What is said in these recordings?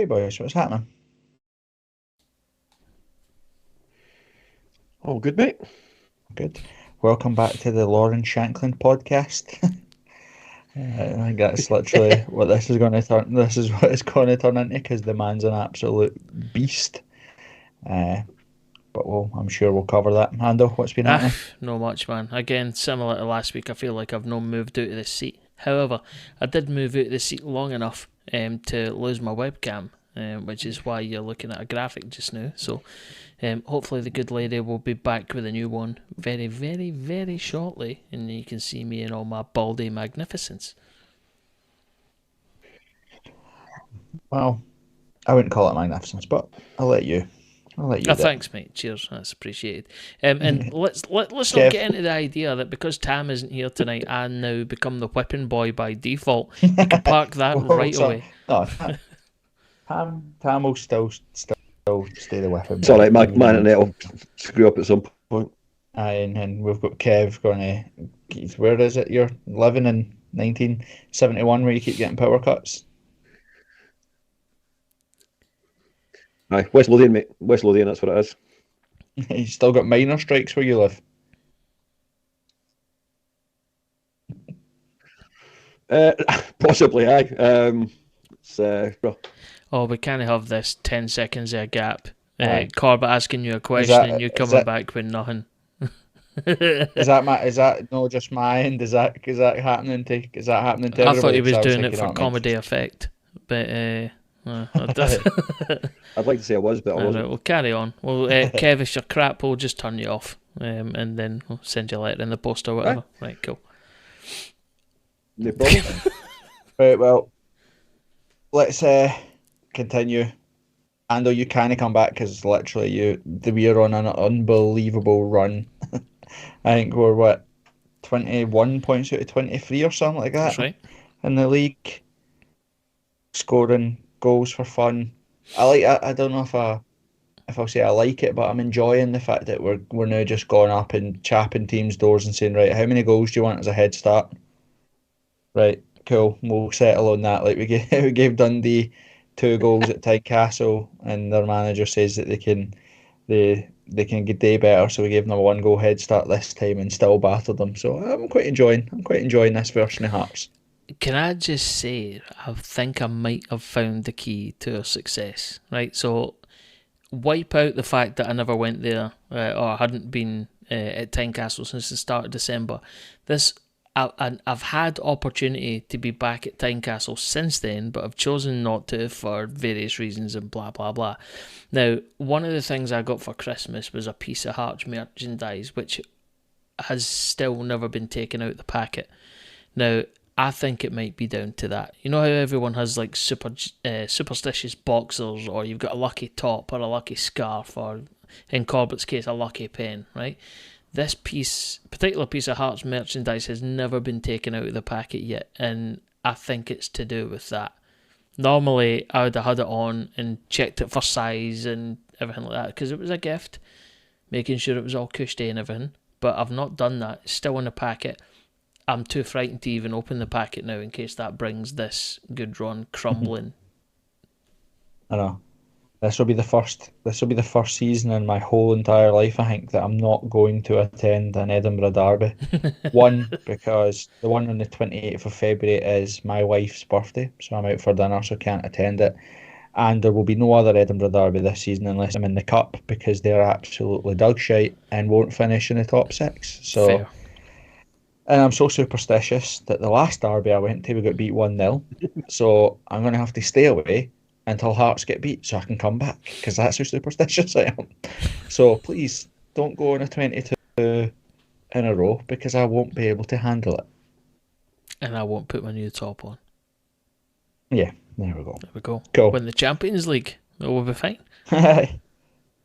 Right, boys, what's happening? All good, mate. Good. Welcome back to the Shankland podcast. I think that's literally what this is going to turn. This is what it's going to turn into because the man's an absolute beast. Uh, but I'm sure we'll cover that. Hando, what's been Ah, happening? no much, man. Again, similar to last week, I feel like I've not moved out of the seat. However, I did move out of the seat long enough to lose my webcam, which is why you're looking at a graphic just now. So, hopefully, the good lady will be back with a new one very, very, very shortly, and you can see me in all my baldy magnificence. Well, I wouldn't call it magnificence, but I'll let you. I'll let you Oh, do it. thanks, mate. Cheers. That's appreciated. And let's not Kev. get into the idea that because Tam isn't here tonight, I now become the whipping boy by default. You can park that Well, right so, away. no, Tam will still stay the weapon It's all boy. right. My internet will screw up at some point. And we've got Kev going to, where is it? You're living in 1971 where you keep getting power cuts. Aye, West Lothian, mate. West Lothian, that's what it is. You still got minor strikes where you live. Uh, Possibly, aye. Well, Oh, we can't have this 10 seconds of a gap. Aye. Corbett asking you a question and you coming back with nothing. Is that no just my end? Is that happening to everybody? I thought he was I doing it thinking, for oh, comedy effect, but I'd like to say I was, but I wasn't. Right, we'll carry on. Well, Kev, if you're crap, we'll just turn you off, and then we'll send you a letter in the post or whatever. Right, cool. No problem. Right, well, let's continue. Ando, you kind of come back because literally we're on an unbelievable run. I think we're 21 points out of 23 or something like that. That's right. In the league, scoring goals for fun. I don't know if I'll say I like it, but I'm enjoying the fact that we're now just going up and chapping teams' doors and saying, right, how many goals do you want as a head start? Right, cool. We'll settle on that. Like we gave Dundee 2 goals at Tynecastle, and their manager says that they can get day better, so we gave them a 1 goal head start this time and still battered them. So I'm quite enjoying this version of Hearts. Can I just say, I think I might have found the key to our success. Right, so wipe out the fact that I never went there or hadn't been at Tynecastle since the start of December. I've had opportunity to be back at Tynecastle since then, but I've chosen not to for various reasons and blah blah blah. Now, one of the things I got for Christmas was a piece of Hearts merchandise, which has still never been taken out of the packet. Now, I think it might be down to that. You know how everyone has like superstitious boxers, or you've got a lucky top or a lucky scarf, or in Corbett's case, a lucky pen, right? This particular piece of Hearts merchandise has never been taken out of the packet yet, and I think it's to do with that. Normally, I would have had it on and checked it for size and everything like that, because it was a gift, making sure it was all cushy and everything, but I've not done that. It's still in the packet. I'm too frightened to even open the packet now in case that brings this good run crumbling. I know. This will be the first season in my whole entire life, I think, that I'm not going to attend an Edinburgh derby. One, because the one on the 28th of February is my wife's birthday, so I'm out for dinner, so can't attend it. And there will be no other Edinburgh derby this season unless I'm in the cup, because they're absolutely dog shite and won't finish in the top 6. So, Fair. and I'm so superstitious that the last derby I went to, we got beat 1-0. So I'm going to have to stay away until Hearts get beat so I can come back, because that's how superstitious I am. So please don't go on a 22 in a row, because I won't be able to handle it. And I won't put my new top on. Yeah, there we go. There we go. Cool. Win the Champions League. It will be fine.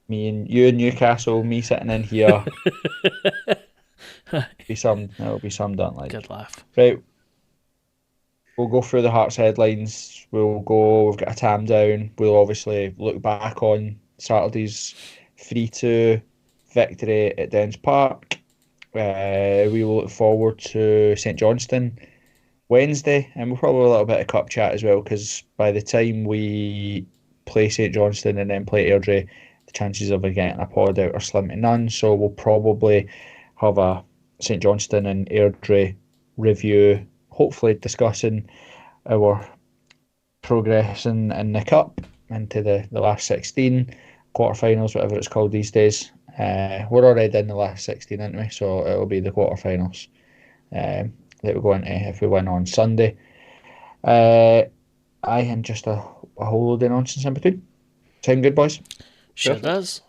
Me and you in Newcastle, me sitting in here. It'll be some don't like. Good laugh. Right. We'll go through the Hearts headlines. We've got a tam down. We'll obviously look back on Saturday's 3-2 victory at Dens Park. We will look forward to St Johnstone Wednesday, and we'll probably have a little bit of cup chat as well, because by the time we play St Johnstone and then play Airdrie, the chances of getting a pod out are slim to none. So we'll probably have a St Johnstone and Airdrie review, hopefully discussing our progress in the cup into the last 16 quarterfinals, whatever it's called these days. We're already in the last 16, aren't we? So it'll be the quarterfinals that we're going to if we win on Sunday. And just a whole load of nonsense in between. Sound good, boys? Sure Perfect. does.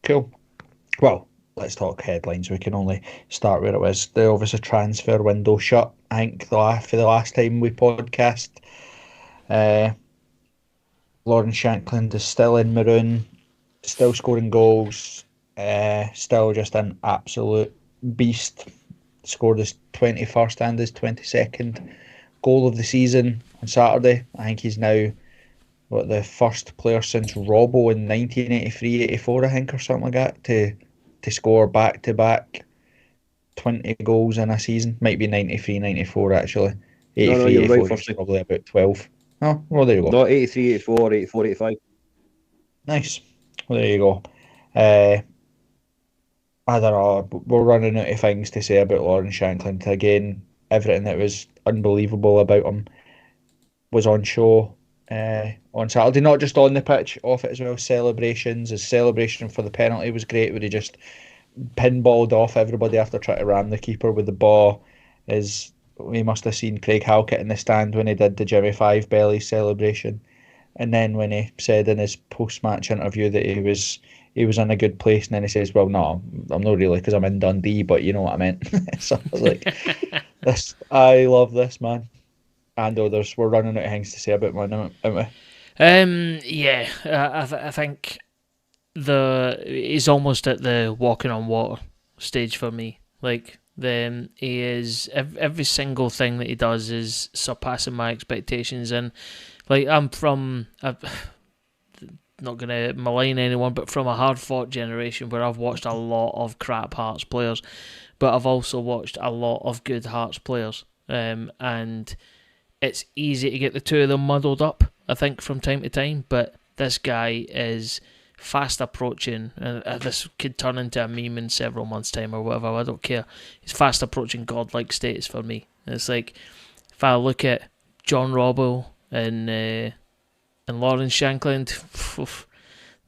Cool. Well, let's talk headlines. We can only start where it was. The obviously transfer window shut. I think for the last time we podcast, Lauren Shankland is still in Maroon, still scoring goals, still just an absolute beast. Scored his 21st and his 22nd goal of the season on Saturday. I think he's now the first player since Robbo in 1983-84, I think, or something like that, to score back-to-back 20 goals in a season. Might be 93-94 actually. No, you're 83-84 right, is firstly. probably about 12. Oh, well, there you go. No, 83, 84, 84, 85. Nice. Well, there you go. I don't know. We're running out of things to say about Lauren Shankland. Again, everything that was unbelievable about him was on show on Saturday. Not just on the pitch, off it as well. Celebrations. His celebration for the penalty was great, where he just pinballed off everybody after trying to ram the keeper with the ball. We must have seen Craig Halkett in the stand when he did the Jimmy Five belly celebration. And then when he said in his post-match interview that he was in a good place, and then he says, "Well, no, I'm not really, because I'm in Dundee, but you know what I meant." So I was like, I love this man. And others, we're running out of things to say about him, aren't we? Yeah, I think he's almost at the walking on water stage for me. Like, he is, every single thing that he does is surpassing my expectations, and like, I'm not going to malign anyone, but from a hard-fought generation where I've watched a lot of crap Hearts players, but I've also watched a lot of good Hearts players, and it's easy to get the two of them muddled up, I think, from time to time, but this guy is fast approaching, this could turn into a meme in several months' time or whatever, I don't care. He's fast approaching godlike status for me. It's like, if I look at John Robbo and Lauren Shankland,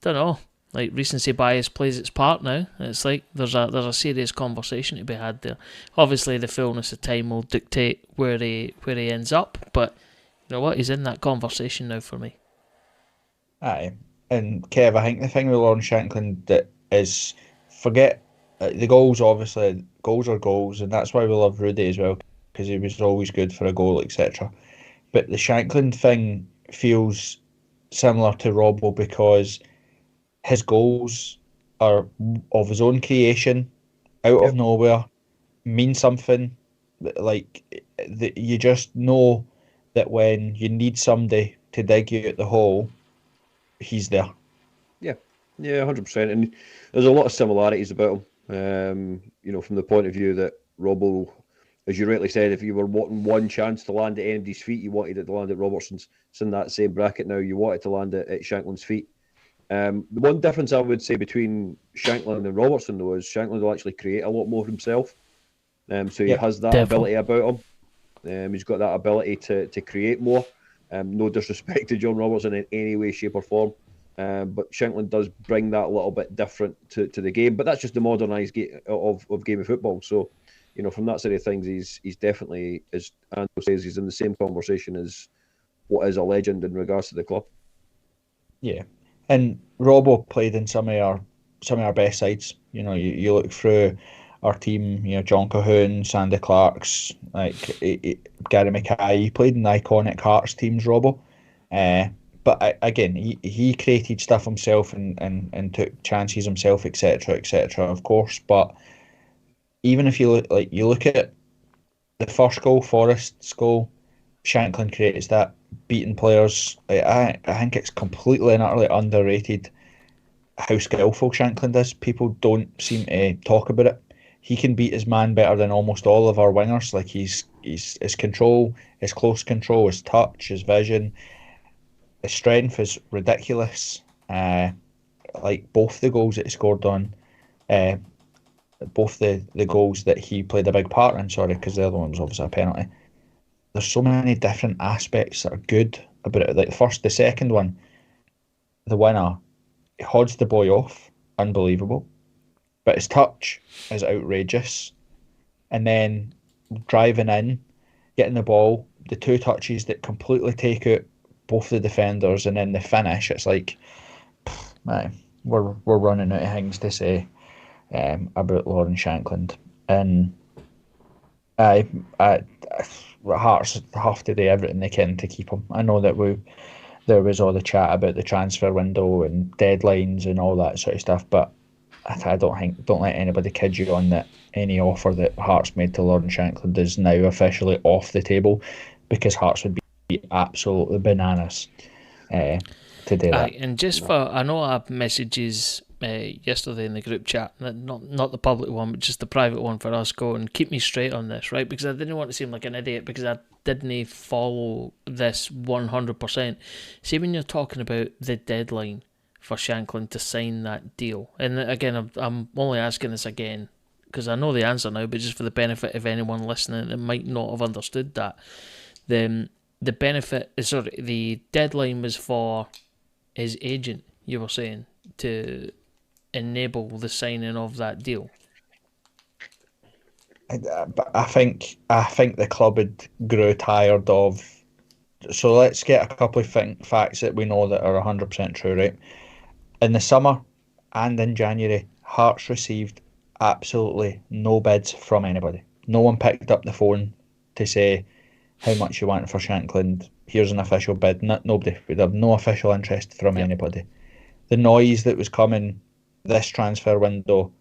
don't know. Like, recency bias plays its part now. It's like there's a serious conversation to be had there. Obviously, the fullness of time will dictate where he ends up, but you know what? He's in that conversation now for me. Aye. And Kev, I think the thing with Lauren Shankland that is, forget the goals. Obviously, goals are goals, and that's why we love Rudy as well, because he was always good for a goal, etc. But the Shankland thing feels similar to Robbo, because his goals are of his own creation, out of nowhere, mean something. Like, you just know that when you need somebody to dig you out the hole, he's there. Yeah, 100%. And there's a lot of similarities about him. From the point of view that Robbo, as you rightly said, if you were wanting one chance to land at anybody's feet, you wanted it to land at Robertson's. It's in that same bracket now. You want it to land at Shankland's feet. The one difference I would say between Shankland and Robertson, though, is Shankland will actually create a lot more himself. So he has that ability about him. He's got that ability to create more. No disrespect to John Robertson in any way, shape or form. But Shankland does bring that a little bit different to the game. But that's just the modernised game of game of football. So, from that side of things, he's definitely, as Andrew says, he's in the same conversation as what is a legend in regards to the club. Yeah. And Robbo played in some of our best sides. You look through our team, John Cahoon, Sandy Clarks, like Gary Mackay. He played in the iconic Hearts teams, Robbo. But again, he created stuff himself and took chances himself, etc., of course. But even if you look at the first goal, Forrest's goal, Shankland creates that, beating players. I think it's completely and utterly underrated how skillful Shankland is. People don't seem to talk about it. He can beat his man better than almost all of our wingers. Like, his control, his close control, his touch, his vision. the strength is ridiculous. Like both the goals that he scored on, uh, both the goals that he played a big part in, sorry, because the other one was obviously a penalty. There's so many different aspects that are good about it. Like the second one, the winner, he hods the boy off, unbelievable. But his touch is outrageous. And then driving in, getting the ball, the two touches that completely take out both the defenders, and then the finish, it's like, man, we're running out of things to say about Lauren Shankland. And I Hearts have to do everything they can to keep him. I know that there was all the chat about the transfer window and deadlines and all that sort of stuff, but I don't let anybody kid you on that any offer that Hearts made to Lauren Shankland is now officially off the table, because Hearts would be absolutely bananas to do that. And just for, I know I have messages yesterday in the group chat, not the public one, but just the private one for us, going, keep me straight on this, right? Because I didn't want to seem like an idiot, because I didn't follow this 100%. See, when you're talking about the deadline for Shankland to sign that deal, and again, I'm only asking this again because I know the answer now, but just for the benefit of anyone listening that might not have understood that, the deadline was for his agent, you were saying, to enable the signing of that deal. I think the club had grew tired of. So let's get a couple of facts that we know that are 100% true, right? In the summer and in January, Hearts received absolutely no bids from anybody. No one picked up the phone to say how much you want for Shankland. Here's an official bid. Nobody. We'd have no official interest from anybody. The noise that was coming this transfer window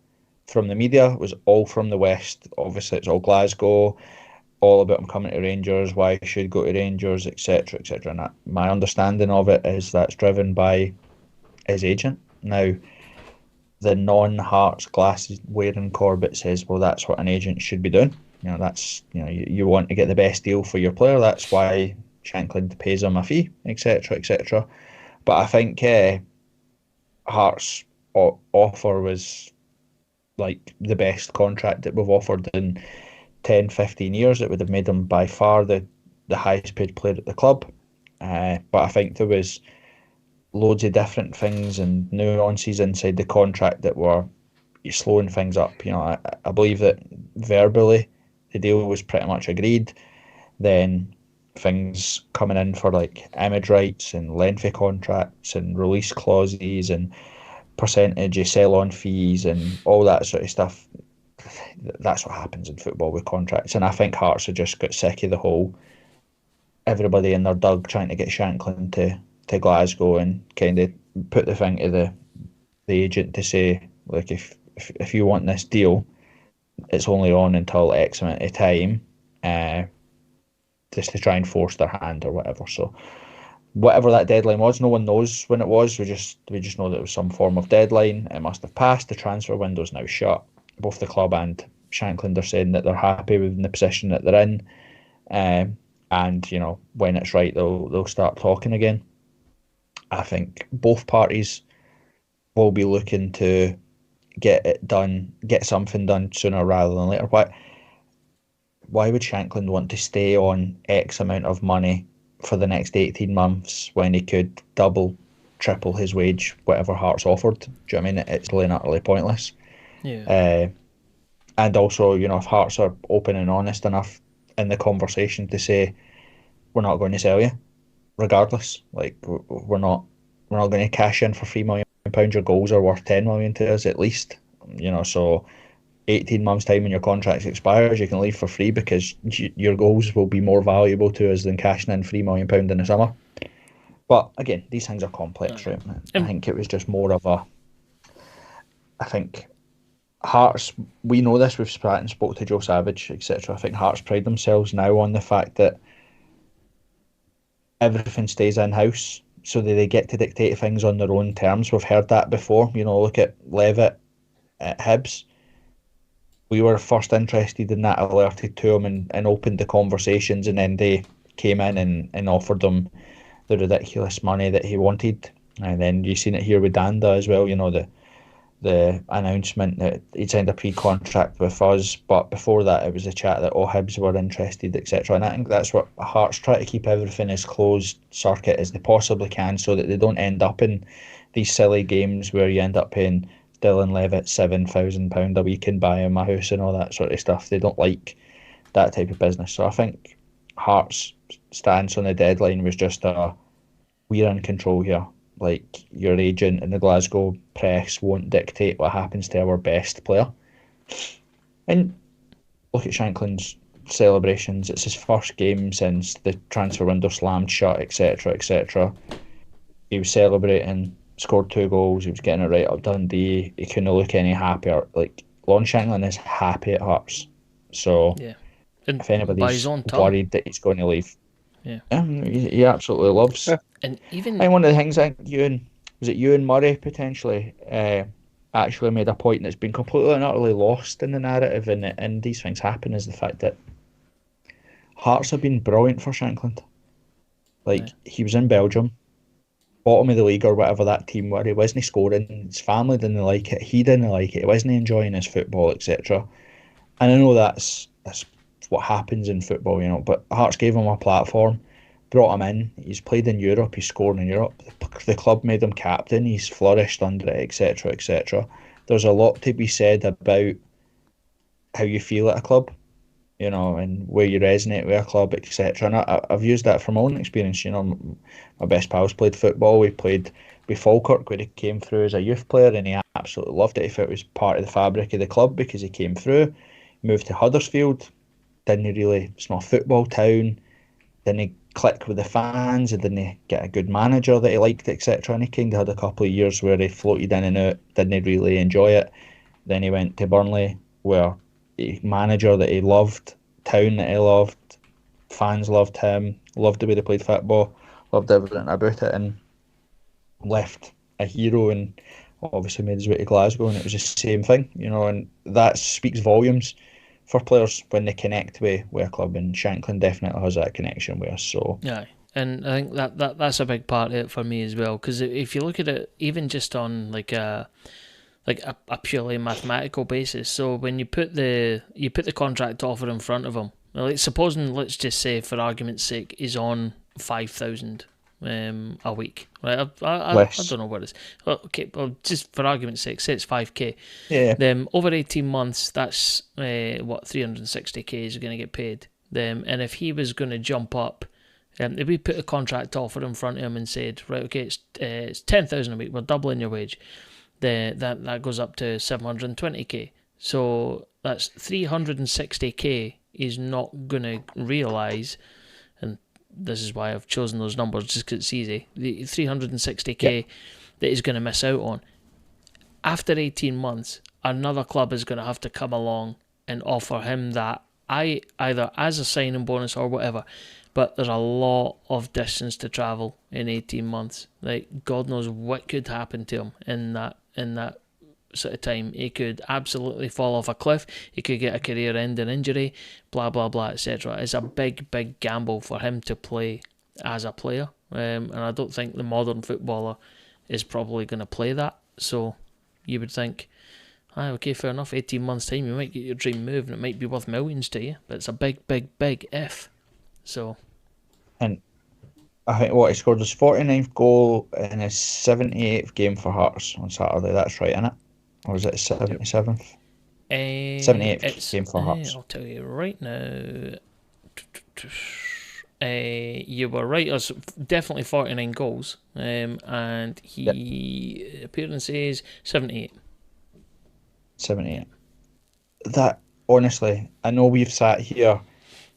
from the media was all from the West. Obviously, it's all Glasgow, all about him coming to Rangers, why he should go to Rangers, etc., etc. And my understanding of it is that's driven by his agent. Now, the non-Hearts glasses wearing Corbett says, well, that's what an agent should be doing. That's you want to get the best deal for your player. That's why Shankland pays him a fee, etc., etc. But I think Hearts' offer was like the best contract that we've offered in 10, 15 years. It would have made him by far the highest paid player at the club. But I think there was loads of different things and nuances inside the contract that were slowing things up. I believe that verbally the deal was pretty much agreed. Then things coming in for like image rights and lengthy contracts and release clauses and percentage of sell-on fees and all that sort of stuff. That's what happens in football with contracts. And I think Hearts have just got sick of the whole everybody in their dug trying to get Shankland to Glasgow and kind of put the thing to the agent to say, like, if you want this deal, it's only on until X amount of time, just to try and force their hand or whatever. So whatever that deadline was, no one knows when it was. We just know that it was some form of deadline. It must have passed. The transfer window's now shut. Both the club and Shankland are saying that they're happy with the position that they're in, and when it's right, they'll start talking again. I think both parties will be looking to get it done, get something done sooner rather than later. Why would Shankland want to stay on X amount of money for the next 18 months when he could double, triple his wage, whatever Hearts offered? Do you know what I mean? It's really and utterly pointless. Yeah. And also, if Hearts are open and honest enough in the conversation to say, we're not going to sell you, regardless. Like, we're not going to cash in for £3 million. Your goals are worth 10 million to us at least. So 18 months time when your contract expires, you can leave for free because your goals will be more valuable to us than cashing in £3 million in the summer. But again, these things are complex, right? I think it was just more of I think Hearts, we know this, we've spat and spoke to Joe Savage, etc. I think Hearts pride themselves now on the fact that everything stays in-house, so that they get to dictate things on their own terms. We've heard that before. Look at Levitt at Hibs. We were first interested in that, alerted to him and opened the conversations, and then they came in and offered them the ridiculous money that he wanted. And then you've seen it here with Danda as well, the announcement that he'd signed a pre-contract with us, but before that it was a chat that all Hibs were interested, etc. And I think that's what Hearts try to keep everything as closed circuit as they possibly can, so that they don't end up in these silly games where you end up paying Dylan Levitt £7,000 a week and buy him a house and all that sort of stuff. They don't like that type of business. So I think Hearts' stance on the deadline was just we're in control here. Like, your agent and the Glasgow press won't dictate what happens to our best player. And look at Shankland's celebrations. It's his first game since the transfer window slammed shut, etc., etc. He was celebrating, scored 2 goals, he was getting it right up Dundee. He couldn't look any happier. Like, Lon Shankland is happy at Hearts. So, Yeah. And if anybody's worried that he's going to leave, he absolutely loves. And even one of the things I think Ewan Murray potentially actually made a point that's been completely and utterly lost in the narrative, and these things happen, is the fact that Hearts have been brilliant for Shankland. Like, he was in Belgium, bottom of the league or whatever that team were. He wasn't scoring. His family didn't like it. He didn't like it. He wasn't enjoying his football, etc. And I know that's what happens in football, but Hearts gave him a platform, brought him in. He's played in Europe. He's scored in Europe. The club made him captain. He's flourished under it, etc., etc. There's a lot to be said about how you feel at a club, and where you resonate with a club, etc. And I've used that from my own experience. My best pals played football. We played with Falkirk, where he came through as a youth player, and he absolutely loved it. He felt it was part of the fabric of the club because he came through. Moved to Huddersfield. It's not a football town. Didn't click with the fans, and didn't get a good manager that he liked, etc. And he kind of had a couple of years where he floated in and out, didn't really enjoy it. Then he went to Burnley, where a manager that he loved, town that he loved, fans loved him, loved the way they played football, loved everything about it, and left a hero, and obviously made his way to Glasgow, and it was the same thing, and that speaks volumes for players when they connect with a club, and Shankland definitely has that connection with us. So yeah, and I think that's a big part of it for me as well, because if you look at it, even just on like a purely mathematical basis, so when you put the contract offer in front of him, like supposing, let's just say for argument's sake, he's on 5,000 a week, right? I don't know what it is. Well, okay, well, just for argument's sake, say it's 5k. Yeah. Then over 18 months, that's what 360k is going to get paid. And if he was going to jump up, if we put a contract offer in front of him and said, right, okay, it's 10,000 a week, we're doubling your wage, then that goes up to 720k. So that's 360k he's not going to realise, and this is why I've chosen those numbers, just because it's easy. The 360k that he's going to miss out on. After 18 months, another club is going to have to come along and offer him that, either as a signing bonus or whatever. But there's a lot of distance to travel in 18 months. Like, God knows what could happen to him in that sort of time. He could absolutely fall off a cliff. He could get a career-ending injury, blah, blah, blah, etc. It's a big, big gamble for him to play as a player. And I don't think the modern footballer is probably going to play that. So you would think, okay, fair enough, 18 months' time, you might get your dream move, and it might be worth millions to you. But it's a big, big, big if. So... And I think he scored his 49th goal in his 78th game for Hearts on Saturday. That's right, isn't it? Or was it his 77th? 78th game for Hearts. I'll tell you right now. You were right. It was definitely 49 goals. And he appearances 78. 78. That, honestly, I know we've sat here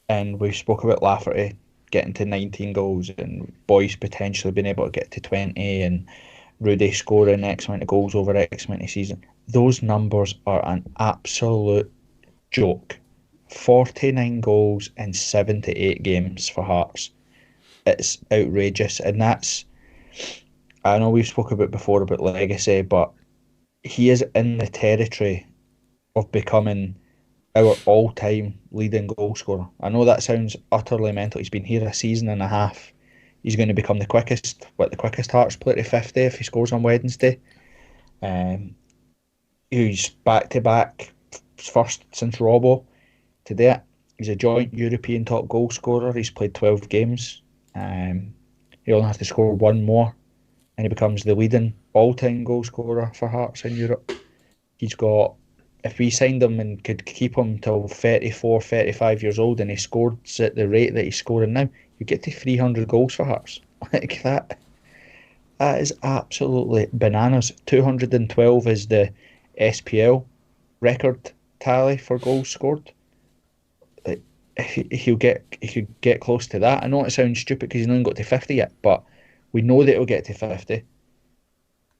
and we've spoke about Lafferty getting to 19 goals and Boyce potentially being able to get to 20 and Rudy scoring X amount of goals over X amount of season. Those numbers are an absolute joke. 49 goals in 78 games for Hearts. It's outrageous, and that's, I know we've spoken about before about legacy, but he is in the territory of becoming our all-time leading goal scorer. I know that sounds utterly mental. He's been here a season and a half. he's going to become the quickest Hearts player to 50 if he scores on Wednesday. He's back-to-back first since Robbo to do it. He's a joint European top goal scorer. He's played 12 games. He only has to score one more and he becomes the leading all-time goal scorer for Hearts in Europe. He's got, if we signed him and could keep him till 34, 35 years old and he scored at the rate that he's scoring now, you get to 300 goals for Hearts. Like that is absolutely bananas. 212 is the SPL record tally for goals scored. Like, he could get close to that. I know it sounds stupid because he's not even got to 50 yet, but we know that he'll get to 50.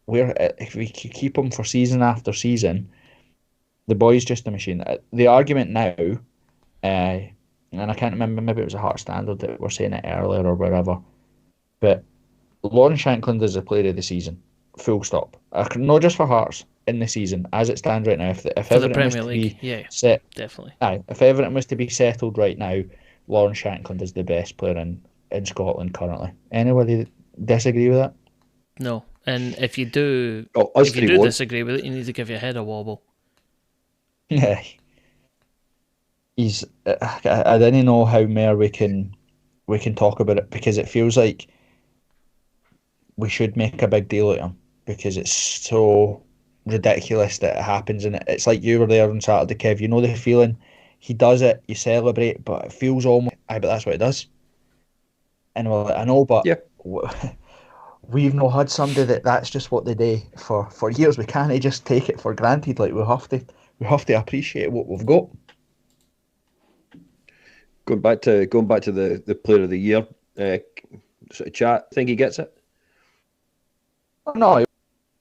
If we keep him for season after season, the boy's just a machine. The argument now, and I can't remember, maybe it was a Heart Standard that were saying it earlier or wherever, but Lawrence Shankland is the player of the season. Full stop. Not just for Hearts, in the season as it stands right now. If Everton was to be set, definitely. If Everton was to be settled right now, Lawrence Shankland is the best player in Scotland currently. Anybody disagree with that? No. And if you do, disagree with it, you need to give your head a wobble. Yeah. I didn't know how more we can talk about it, because it feels like we should make a big deal out of him because it's so ridiculous that it happens. And it's like you were there on Saturday, Kev. You know the feeling. He does it, you celebrate, but it feels almost, but that's what it does. And well, I know, but we've not had somebody that's just what they do for years. We can't just take it for granted. Like we have to appreciate what we've got. Going back to the player of the year sort of chat, think he gets it? No, he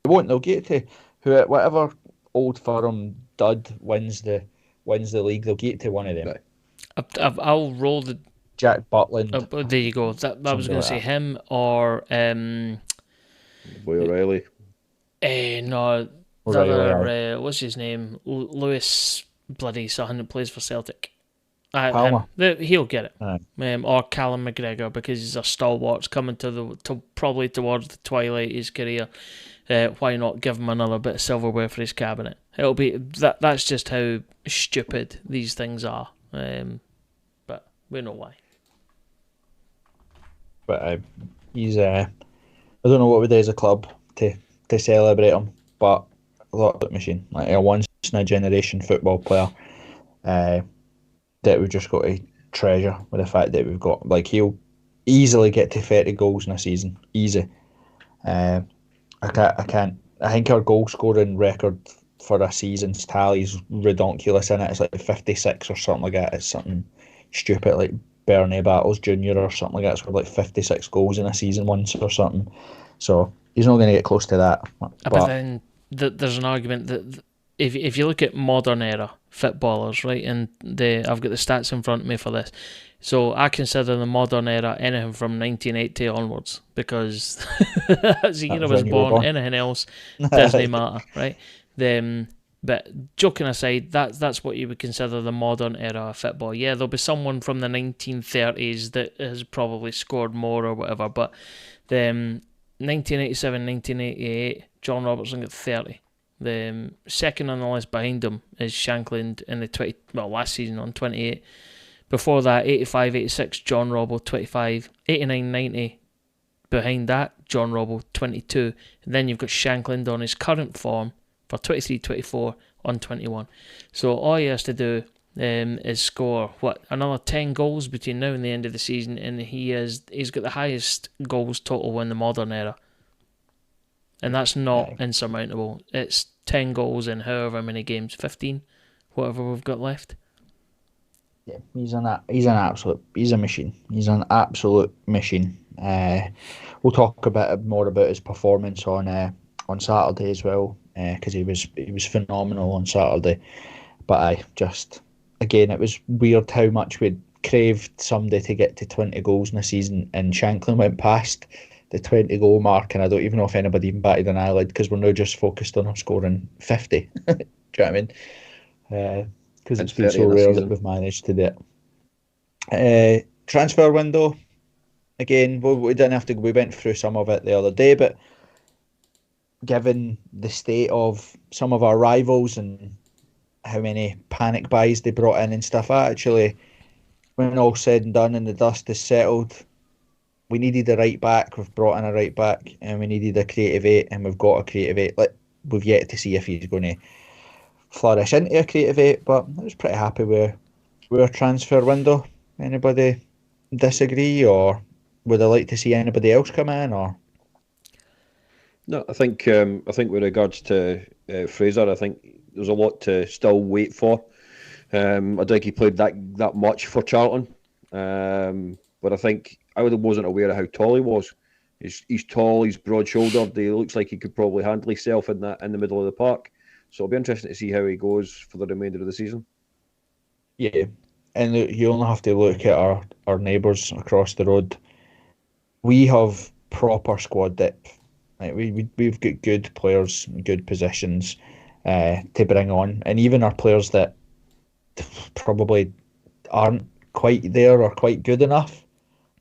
won't. They'll get to whatever Old Firm dud wins the league. They'll get to one of them. Right. I'll roll the Jack Butland. There you go. I was going to say him or Boy O'Reilly. No, the other, what's his name? Lewis bloody something that plays for Celtic. He'll get it. Right. Or Callum McGregor, because he's a stalwart coming to probably towards the twilight of his career. Why not give him another bit of silverware for his cabinet? It'll be that's just how stupid these things are. But we know why. But he's I don't know what we do as a club to celebrate him, but a lot of machine, like a once in a generation football player that we've just got to treasure with the fact that we've got, like, he'll easily get to 30 goals in a season, easy. I think our goal scoring record for a season's tally is ridiculous in it. It's like 56 or something like that. It's something stupid, like Bernie Battles Jr. or something like that. Scored like 56 goals in a season once or something. So he's not going to get close to that. But then there's an argument that if you look at modern era footballers, right, and I've got the stats in front of me for this. So I consider the modern era anything from 1980 onwards, because that's the year I was born. Anything else doesn't matter, right? But joking aside, that's what you would consider the modern era of football. Yeah, there'll be someone from the 1930s that has probably scored more or whatever, but the 1987, 1988, John Robertson got 30. The second on the list behind him is Shankland in the last season on 28. Before that, 85, 86, John Robbo, 25. 89, 90, behind that, John Robbo, 22. And then you've got Shankland on his current form for 23, 24 on 21. So all he has to do is score, another 10 goals between now and the end of the season, and he's got the highest goals total in the modern era. And that's not insurmountable. It's 10 goals in however many games, 15, whatever we've got left. Yeah, he's a machine. He's an absolute machine. We'll talk a bit more about his performance on Saturday as well, because he was phenomenal on Saturday. But again, it was weird how much we'd craved somebody to get to 20 goals in a season, and Shankland went past the 20 goal mark, and I don't even know if anybody even batted an eyelid, because we're now just focused on him scoring 50. Do you know what I mean? Because it's been so rare that we've managed to do it. Transfer window, again, we didn't have to. We went through some of it the other day, but given the state of some of our rivals and how many panic buys they brought in and stuff, actually, when all said and done and the dust is settled, we needed a right back. We've brought in a right back, and we needed a creative eight, and we've got a creative eight. Like, we've yet to see if he's going to flourish into a creative eight, but I was pretty happy with our transfer window. Anybody disagree, or would I like to see anybody else come in? Or No, I think with regards to Fraser, I think there's a lot to still wait for. I don't think he played that much for Charlton, but I think I wasn't aware of how tall he was. He's tall, he's broad-shouldered. He looks like he could probably handle himself in the middle of the park. So it'll be interesting to see how he goes for the remainder of the season. yeah, and you only have to look at our neighbours across the road. We have proper squad depth. Like we've got good players, good positions to bring on, and even our players that probably aren't quite there or quite good enough,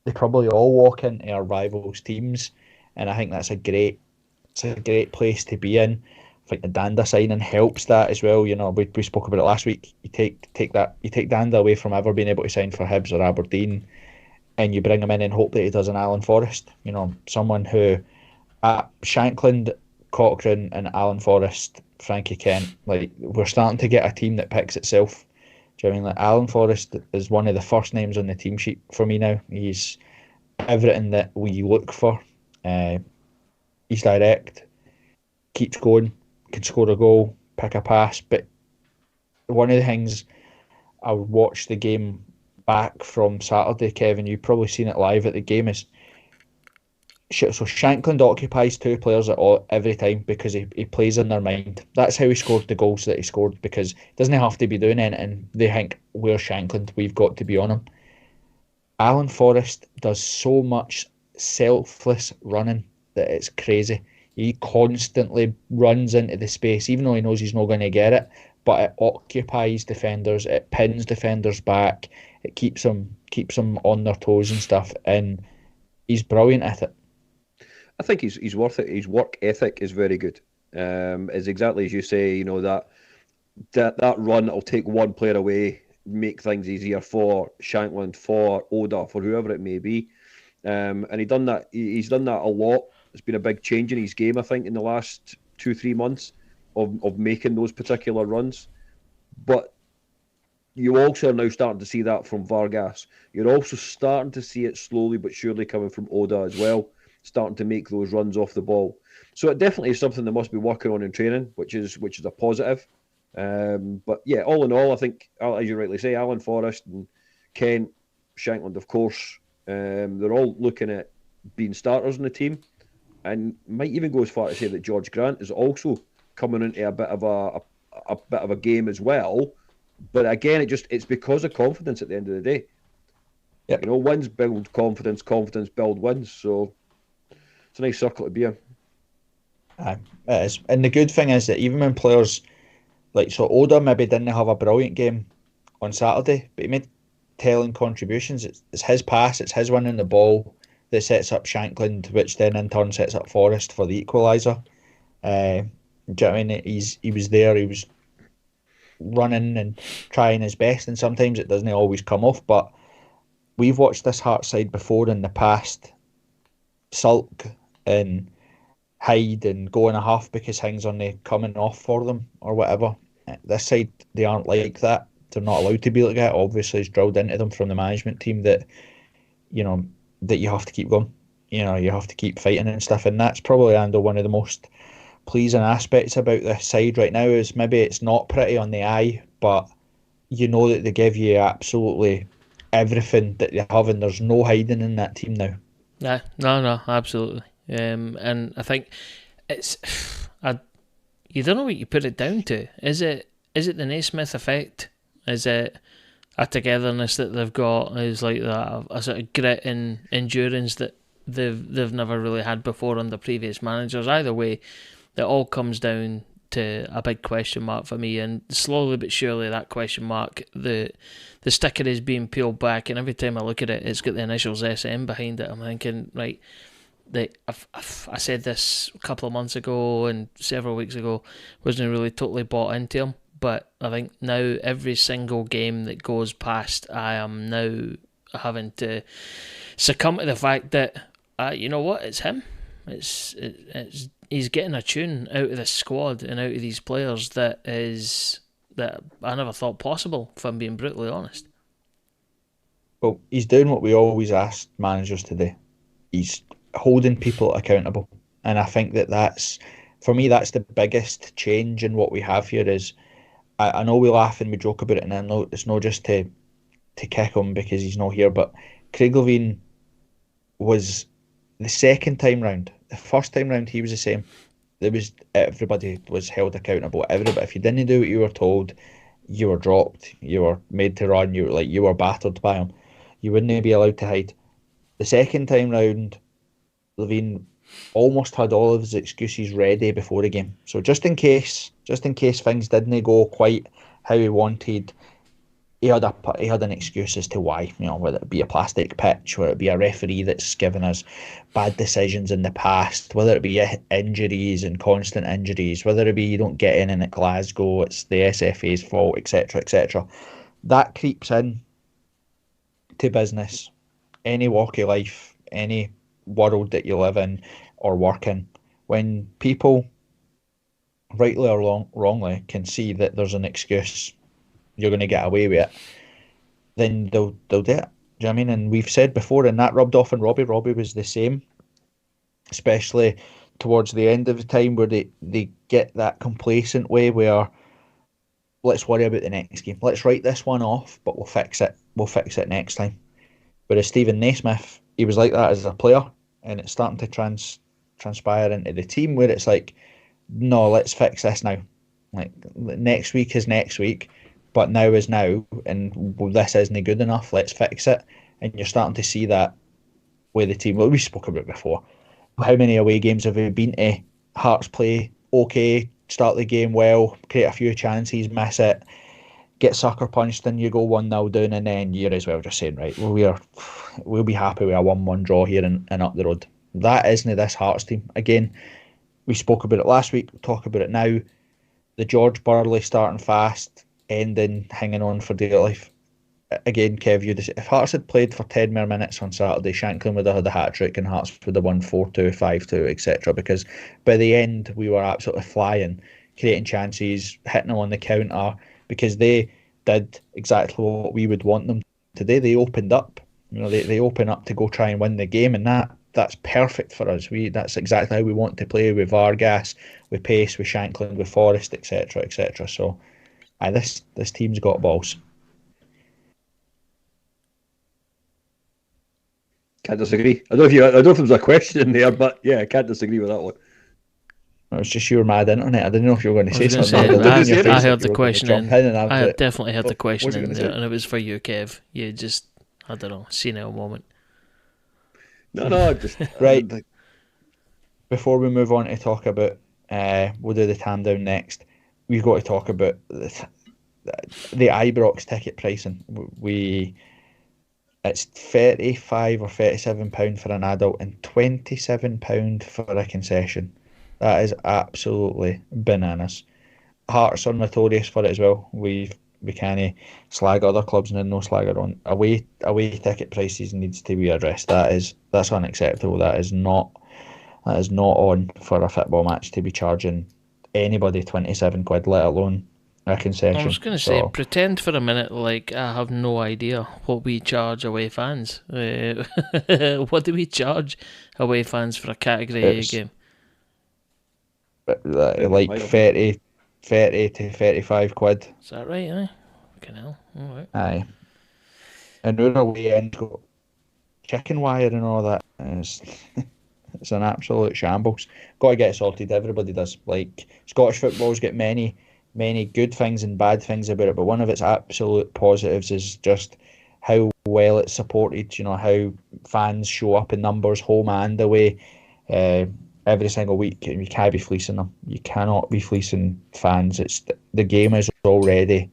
they probably all walk into our rivals' teams, and I think it's a great place to be in. I think the Danda signing helps that as well. You know, we spoke about it last week. You take Danda away from ever being able to sign for Hibs or Aberdeen, and you bring him in and hope that he does an Alan Forrest. You know, someone who at Shankland, Cochrane, and Alan Forrest, Frankie Kent, like, we're starting to get a team that picks itself. Do you know what I mean? Like, Alan Forrest is one of the first names on the team sheet for me now. He's everything that we look for. He's direct, keeps going, can score a goal, pick a pass. But one of the things, I watched the game back from Saturday, Kevin, you've probably seen it live at the game, is so Shankland occupies two players every time because he plays in their mind. That's how he scored the goals that he scored, because he doesn't have to be doing anything. They think, we're Shankland, we've got to be on him. Alan Forrest does so much selfless running that it's crazy. He constantly runs into the space, even though he knows he's not going to get it, but it occupies defenders, it pins defenders back, it keeps them on their toes and stuff, and he's brilliant at it. I think he's worth it. His work ethic is very good. It's exactly as you say. You know, that run will take one player away, make things easier for Shankland, for Oda, for whoever it may be. And he's done that a lot. It's been a big change in his game, I think, in the last 2-3 months of making those particular runs. But you also are now starting to see that from Vargas. You're also starting to see it slowly but surely coming from Oda as well, starting to make those runs off the ball. So it definitely is something they must be working on in training, which is a positive. But yeah, all in all, I think, as you rightly say, Alan Forrest and Kent, Shankland, of course, they're all looking at being starters in the team, and might even go as far to say that George Grant is also coming into a bit of a game as well. But again, it's because of confidence at the end of the day. Yep. You know, wins build confidence, confidence build wins. So it's a nice circle to be in. It is. And the good thing is that even when players, like, so Oda maybe didn't have a brilliant game on Saturday, but he made telling contributions. It's his pass, it's his winning the ball that sets up Shankland, which then in turn sets up Forrest for the equaliser. Do you know what I mean? He was there, he was running and trying his best, and sometimes it doesn't always come off, but we've watched this Hearts side before in the past sulk and hide and go in a half because things are coming off for them or whatever. This side, they aren't like that. They're not allowed to be like that. Obviously, it's drilled into them from the management team that, you know, that you have to keep going. You know, you have to keep fighting and stuff. And that's probably, Ando, one of the most pleasing aspects about this side right now is maybe it's not pretty on the eye, but you know that they give you absolutely everything that they have, and there's no hiding in that team now. No, absolutely. And I think it's you don't know what you put it down to. Is it the Naismith effect? Is it a togetherness that they've got? Is like that a sort of grit and endurance that they've never really had before under previous managers? Either way, it all comes down to to a big question mark for me, and slowly but surely that question mark, the sticker is being peeled back, and every time I look at it, it's got the initials SM behind it. I'm thinking, right, I said this a couple of months ago and several weeks ago, wasn't really totally bought into him, but I think now every single game that goes past, I am now having to succumb to the fact that, you know what, it's him. It's he's getting a tune out of this squad and out of these players that I never thought possible, if I'm being brutally honest. Well, he's doing what we always asked managers to do. He's holding people accountable, and I think that's, for me, that's the biggest change in what we have here. Is I know we laugh and we joke about it, and I know it's not just to kick him because he's not here, but Craig Levein was the second time round. The first time round he was the same. Everybody was held accountable. Everybody, if you didn't do what you were told, you were dropped. You were made to run. You were battered by him. You wouldn't be allowed to hide. The second time round, Levein almost had all of his excuses ready before the game. So just in case things didn't go quite how he wanted, he had an excuse as to why. Whether it be a plastic pitch, whether it be a referee that's given us bad decisions in the past, whether it be injuries and constant injuries, whether it be you don't get in at Glasgow, it's the SFA's fault, etc., etc. That creeps in to business, any walk of life, any world that you live in or work in. When people, rightly or wrongly, can see that there's an excuse, you're going to get away with it, then they'll do it. Do you know what I mean? And we've said before, and that rubbed off on Robbie. Robbie was the same, especially towards the end of the time, where they get that complacent way where, let's worry about the next game. Let's write this one off, but we'll fix it. We'll fix it next time. Whereas Stephen Naismith, he was like that as a player, and it's starting to transpire into the team where it's like, no, let's fix this now. Like, next week is next week, but now is now, and this isn't good enough. Let's fix it. And you're starting to see that with the team. Well, we spoke about it before. How many away games have we been to? Hearts play okay, start the game well, create a few chances, miss it, get sucker punched, and you go 1-0 down, and then you're as well just saying, right, we'll be happy with a 1-1 draw here and up the road. That isn't this Hearts team. Again, we spoke about it last week, we'll talk about it now. The George Burley starting fast, ending, hanging on for dear life. Again, Kev, if Hearts had played for 10 more minutes on Saturday, Shankland would have had a hat-trick and Hearts would have won 4-2, 5-2, etc. Because by the end, we were absolutely flying, creating chances, hitting them on the counter, because they did exactly what we would want them to do. They opened up. They open up to go try and win the game, and that's perfect for us. That's exactly how we want to play, with Vargas, with pace, with Shankland, with Forrest, etc., etc. So, this team's got balls. Can't disagree. I don't know if there was a question in there, but yeah, I can't disagree with that one. It was just your mad internet. I didn't know if you were going to say something. I heard the question. I had definitely heard the question in there, and it was for you, Kev. You just, I don't know, senile moment. No, just right. Before we move on to talk about, we'll do the tam down next. We've got to talk about the Ibrox ticket pricing. It's £35 or £37 for an adult and £27 for a concession. That is absolutely bananas. Hearts are notorious for it as well. We can't slag other clubs and then no slag our own. Away ticket prices needs to be addressed. That's unacceptable. That is not on for a football match to be charging anybody £27, let alone a concession. I was going to say, pretend for a minute like I have no idea what we charge away fans. What do we charge away fans for a Category A game? Like 30 to 35 quid. Is that right, aye? Fucking hell. All right. Aye. And our away end got chicken wire and all that. It's an absolute shambles. Got to get it sorted. Everybody does. Like, Scottish football's got many good things and bad things about it, but one of its absolute positives is just how well it's supported. How fans show up in numbers, home and away. every single week, and you can't be fleecing them. You cannot be fleecing fans. It's the game is already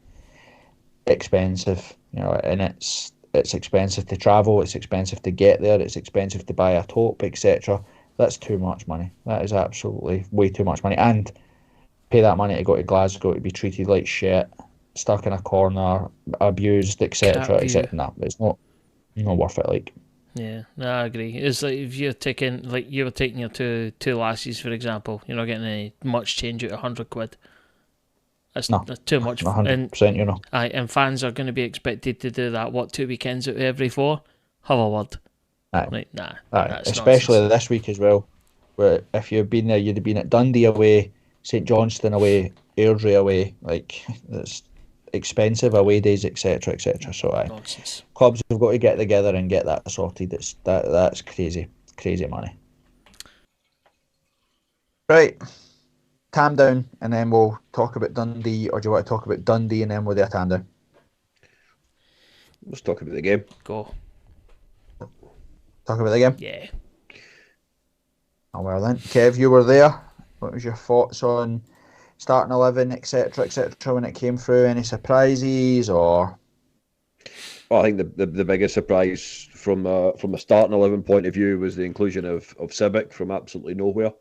expensive, and it's expensive to travel, it's expensive to get there, it's expensive to buy a top, etc. That's too much money. That is absolutely way too much money. And pay that money to go to Glasgow to be treated like shit, stuck in a corner, abused, etc., etc. No, it's not worth it. Like, yeah, no, I agree. It's like if you're taking, like you were taking your two lassies, for example, you're not getting any much change out of £100. That's too much. 100%, and fans are going to be expected to do that. What, 2 weekends out of every 4? Have a word. Aye. Like, nah, that's especially nonsense. This week as well, where if you've been there, you'd have been at Dundee away, St Johnstone away, Airdrie away. Like, it's expensive away days, etc., etc. So nonsense. Clubs have got to get together and get that sorted. That's crazy money. Right. Tam down, and then we'll talk about Dundee, or do you want to talk about Dundee and then we'll do a tam down? Let's talk about the game. Go. Talk about the game? Yeah. Oh, well then. Kev, you were there. What was your thoughts on starting 11, etc., etc., when it came through? Any surprises, or? Well, I think the biggest surprise from a starting 11 point of view was the inclusion of Sibic from absolutely nowhere.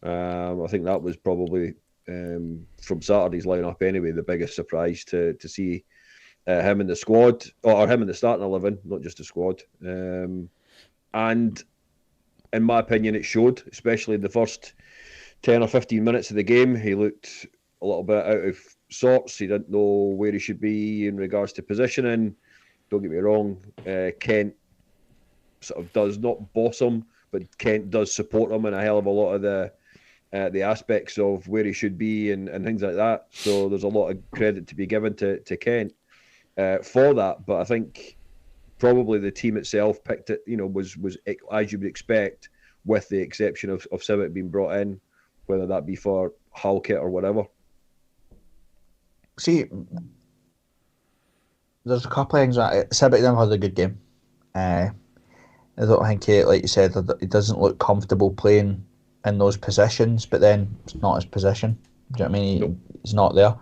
I think that was probably from Saturday's lineup anyway the biggest surprise to see him in the squad, or him in the starting 11, not just the squad. And in my opinion, it showed, especially in the first 10 or 15 minutes of the game. He looked a little bit out of sorts. He didn't know where he should be in regards to positioning. Don't get me wrong, Kent sort of does not boss him, but Kent does support him in a hell of a lot of the aspects of where he should be and things like that. So there's a lot of credit to be given to Kent for that. But I think probably the team itself picked it, was as you would expect, with the exception of Sibic being brought in, whether that be for Halkett or whatever. See, there's a couple of things that Sibic never had a good game. I don't think he, like you said, he doesn't look comfortable playing in those positions, but then it's not his position. Do you know what I mean? He's not there.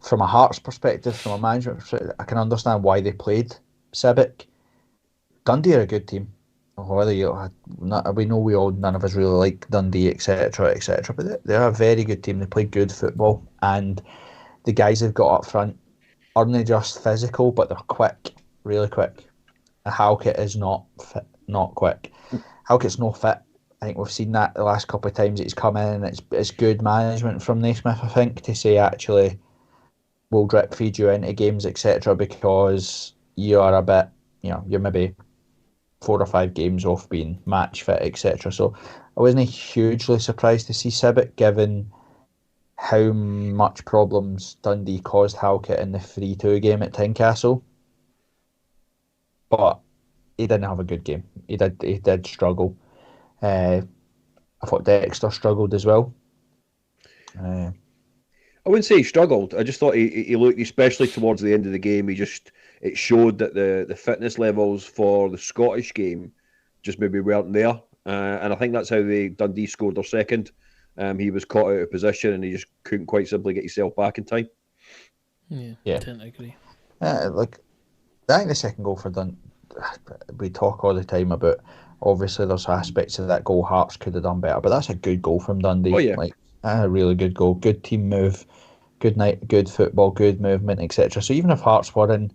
From a Hearts perspective, from a management perspective, I can understand why they played Sibic. Dundee are a good team. Whether we know none of us really like Dundee, etc., etc., but they're a very good team. They play good football, and the guys they've got up front aren't just physical, but they're quick, really quick. And Halkett is not quick. Halkett's no fit. I think we've seen that the last couple of times he's come in, and it's good management from Naismith, I think, to say actually we'll drip feed you into games, etc., because you are a bit, you're maybe 4 or 5 games off being match fit, etc. So I wasn't hugely surprised to see Sibic, given how much problems Dundee caused Halkett in the 3-2 game at Tynecastle. But he didn't have a good game. He did struggle. I thought Dexter struggled as well. I wouldn't say he struggled. I just thought he looked, especially towards the end of the game, it showed that the fitness levels for the Scottish game just maybe weren't there. And I think that's how Dundee scored their second. He was caught out of position and he just couldn't quite simply get himself back in time. Yeah. I tend to agree. I think the second goal for Dundee, we talk all the time about, obviously there's aspects of that goal Hearts could have done better, but that's a good goal from Dundee. Oh, yeah. A really good goal, good team move, good football, good movement, etc. So even if Hearts were in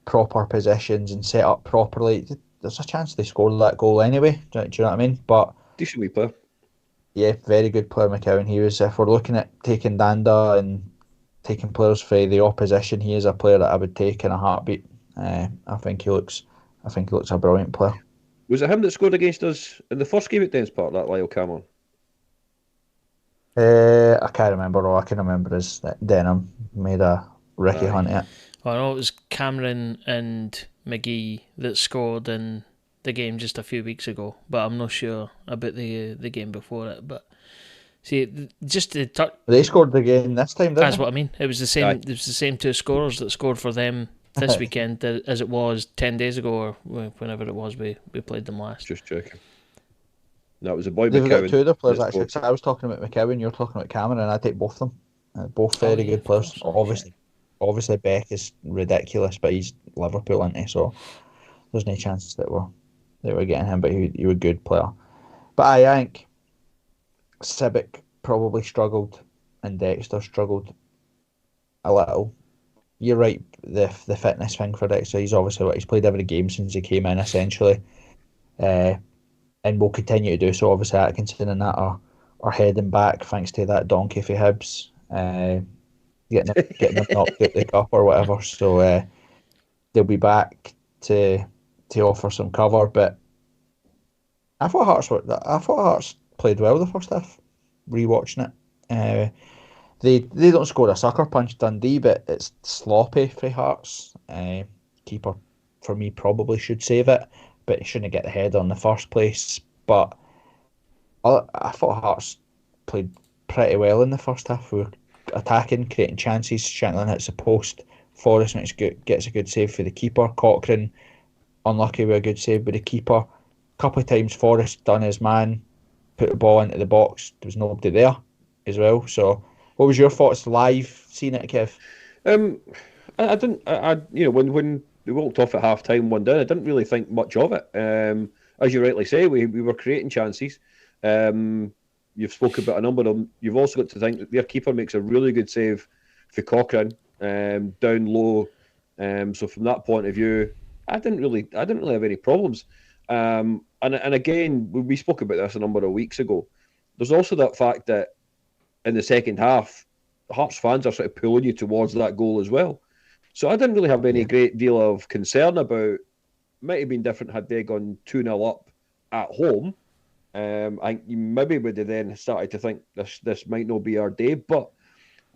proper positions and set up properly, there's a chance they scored that goal anyway. Do you know what I mean? But decent wee player. Yeah, very good player, McCowan. He was, if we're looking at taking Danda and taking players for the opposition, he is a player that I would take in a heartbeat. I think he looks a brilliant player. Was it him that scored against us in the first game at Dens Park, that Lyle Cameron? I can't remember. All I can remember is that Denham made a Ricky Hunt it. Well, I know it was Cameron and McGee that scored in the game just a few weeks ago, but I'm not sure about the game before it. But see, just to touch, they scored the game this time. That's what I mean. It was the same. It was the same 2 scorers that scored for them this weekend as it was 10 days ago, or whenever it was we played them last. Just checking. No, it was a boy They've got McCowan. two other players that actually. scored. 'Cause I was talking about McCowan, you're talking about Cameron, and I take both of them. Both Oh, very yeah, good of players. course. Obviously Beck is ridiculous, but he's Liverpool, isn't he? So there's no chances that we're getting him, but he was a good player. But I think Civic probably struggled, and Dexter struggled a little. You're right, the fitness thing for Dexter. He's played every game since he came in essentially, uh, and will continue to do so. Obviously, Atkinson and that are heading back thanks to that donkey for Hibs, getting them knocked out the cup or whatever. So they'll be back to offer some cover. But I thought Hearts played well the first half. Rewatching it, they don't score a sucker punch Dundee, but it's sloppy for Hearts. Keeper for me probably should save it, but he shouldn't get the header in the first place. But I thought Hearts played pretty well in the first half. We were attacking, creating chances. Shankland hits the post. Forrest gets a good save for the keeper. Cochrane unlucky with a good save by the keeper. A couple of times Forrest done his man, put the ball into the box. There was nobody there as well. So, what was your thoughts live seeing it, Kev? I didn't. When we walked off at half time 1-1, I didn't really think much of it. As you rightly say, we were creating chances. You've spoken about a number of them. You've also got to think that their keeper makes a really good save for Cochrane down low. So from that point of view, I didn't really have any problems. And again, we spoke about this a number of weeks ago. There's also that fact that in the second half, Hearts fans are sort of pulling you towards that goal as well. So I didn't really have any great deal of concern about. Might have been different had they gone 2-0 up at home. I think you maybe would have then started to think this might not be our day. But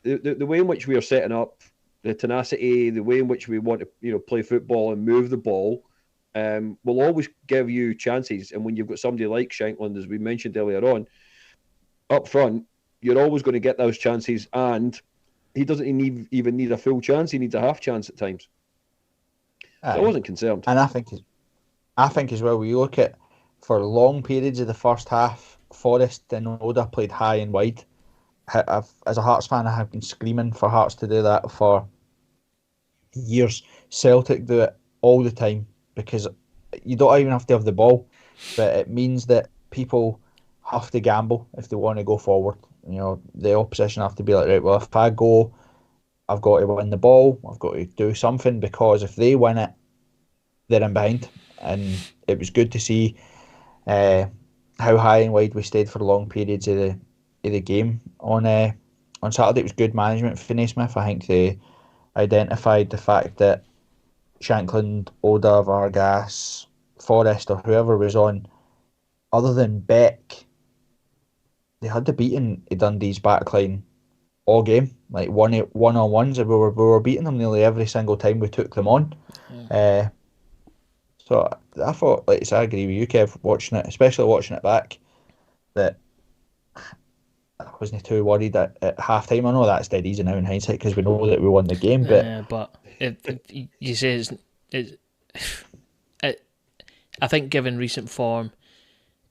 the way in which we are setting up, the tenacity, the way in which we want to play football and move the ball, will always give you chances. And when you've got somebody like Shankland, as we mentioned earlier on, up front, you're always going to get those chances. And he doesn't even need a full chance; he needs a half chance at times. So I wasn't concerned. And I think as well, we look at for long periods of the first half, Forrest and Oda played high and wide. As a Hearts fan, I have been screaming for Hearts to do that for years. Celtic do it all the time because you don't even have to have the ball, but it means that people have to gamble if they want to go forward. The opposition have to be like, right, well, if I go, I've got to win the ball, I've got to do something, because if they win it, they're in behind. And it was good to see how high and wide we stayed for long periods of the game on Saturday. It was good management for Naismith. I think they identified the fact that Shankland, Oda, Vargas, Forrest, or whoever was on, other than Beck, they had the beating of Dundee's backline all game, like one-on-ones. We were beating them nearly every single time we took them on. So I thought, like I agree with you, Kev, watching it, especially watching it back, that I wasn't too worried at half time. I know that's dead easy now in hindsight because we know that we won the game, but you say I think given recent form,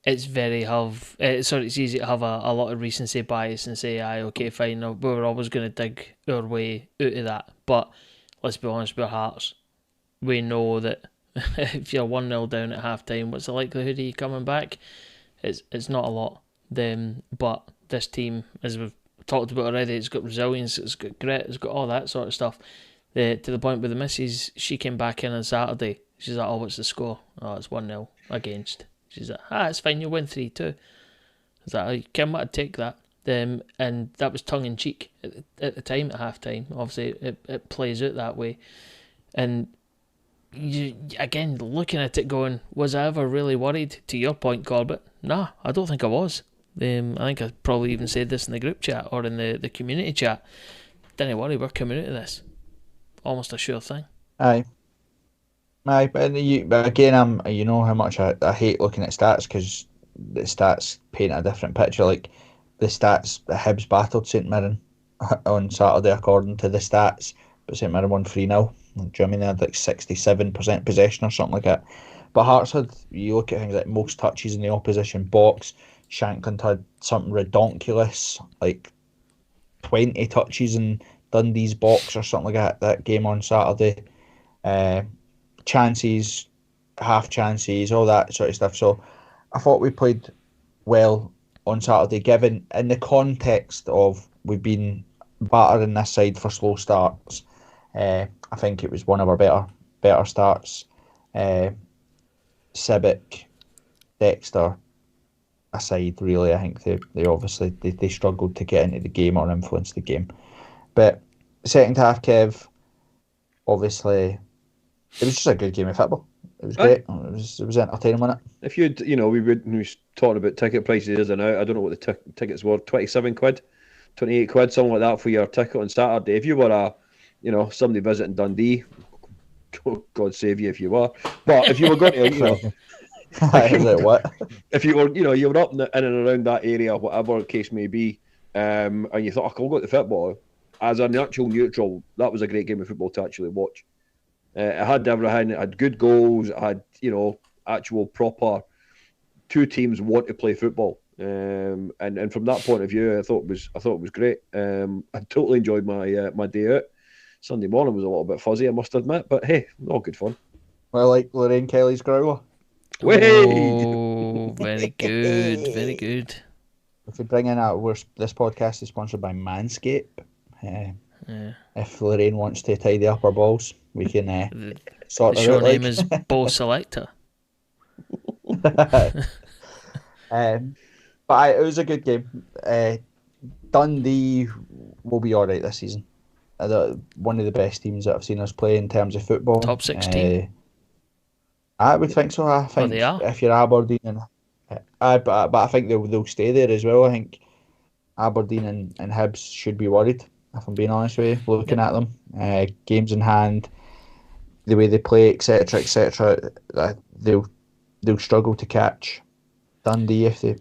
it's it's easy to have a lot of recency bias and say, aye, okay, fine, no, we're always going to dig our way out of that. But let's be honest with Hearts, we know that if you're 1-0 down at half time, what's the likelihood of you coming back? It's not a lot. But this team, as we've talked about already, it's got resilience, it's got grit, it's got all that sort of stuff. To the point with the missus, she came back in on Saturday. She's like, oh, what's the score? Oh, it's 1-0 against. She's like, it's fine, you win 3-2. I was like, oh, Kim, I'd take that. And that was tongue-in-cheek at the time, at half-time. Obviously, it plays out that way. And you, again, looking at it going, was I ever really worried? To your point, Corbett, nah, I don't think I was. I think I probably even said this in the group chat or in the community chat. Didn't worry, we're coming out of this. Almost a sure thing. Aye, but again, you know how much I hate looking at stats because the stats paint a different picture. Like the Hibs battled St Mirren on Saturday according to the stats, but St Mirren won 3-0. Do you know what I mean? They had like 67% possession or something like that. But Hearts had, you look at things like most touches in the opposition box. Shankland had something redonkulous, like 20 touches in Dundee's box or something like that game on Saturday. Chances, half chances, all that sort of stuff. So I thought we played well on Saturday, given in the context of we've been battering this side for slow starts. I think it was one of our better starts. Civic, Dexter aside, really, I think they obviously they struggled to get into the game or influence the game. But second half, Kev, obviously, it was just a good game of football. It was great. It was entertaining, wasn't it? If you'd, we was talking about ticket prices in and out. I don't know what the tickets were, 27 quid, 28 quid, something like that for your ticket on Saturday. If you were somebody visiting Dundee, God save you if you were. But if you were going to, if you were, you were up in and around that area, whatever the case may be, and you thought, I'll go to football. As a natural neutral, that was a great game of football to actually watch. It had everything. It had good goals. It had, actual proper two teams want to play football. And from that point of view, I thought it was great. I totally enjoyed my day out. Sunday morning was a little bit fuzzy, I must admit, but hey, all good fun. Well, like Lorraine Kelly's growler. Oh, very good, very good. If we bring in this podcast is sponsored by Manscaped. If Lorraine wants to tidy up her balls, we can sort the her show out. name is Ball Selector. But it was a good game. Dundee will be all right this season. One of the best teams that I've seen us play in terms of football. Top 16. I would think so. I think they are. If you're Aberdeen, but I think they'll stay there as well. I think Aberdeen and Hibs should be worried, if I'm being honest with you. Looking at them, games in hand, the way they play, etc., they'll struggle to catch Dundee if they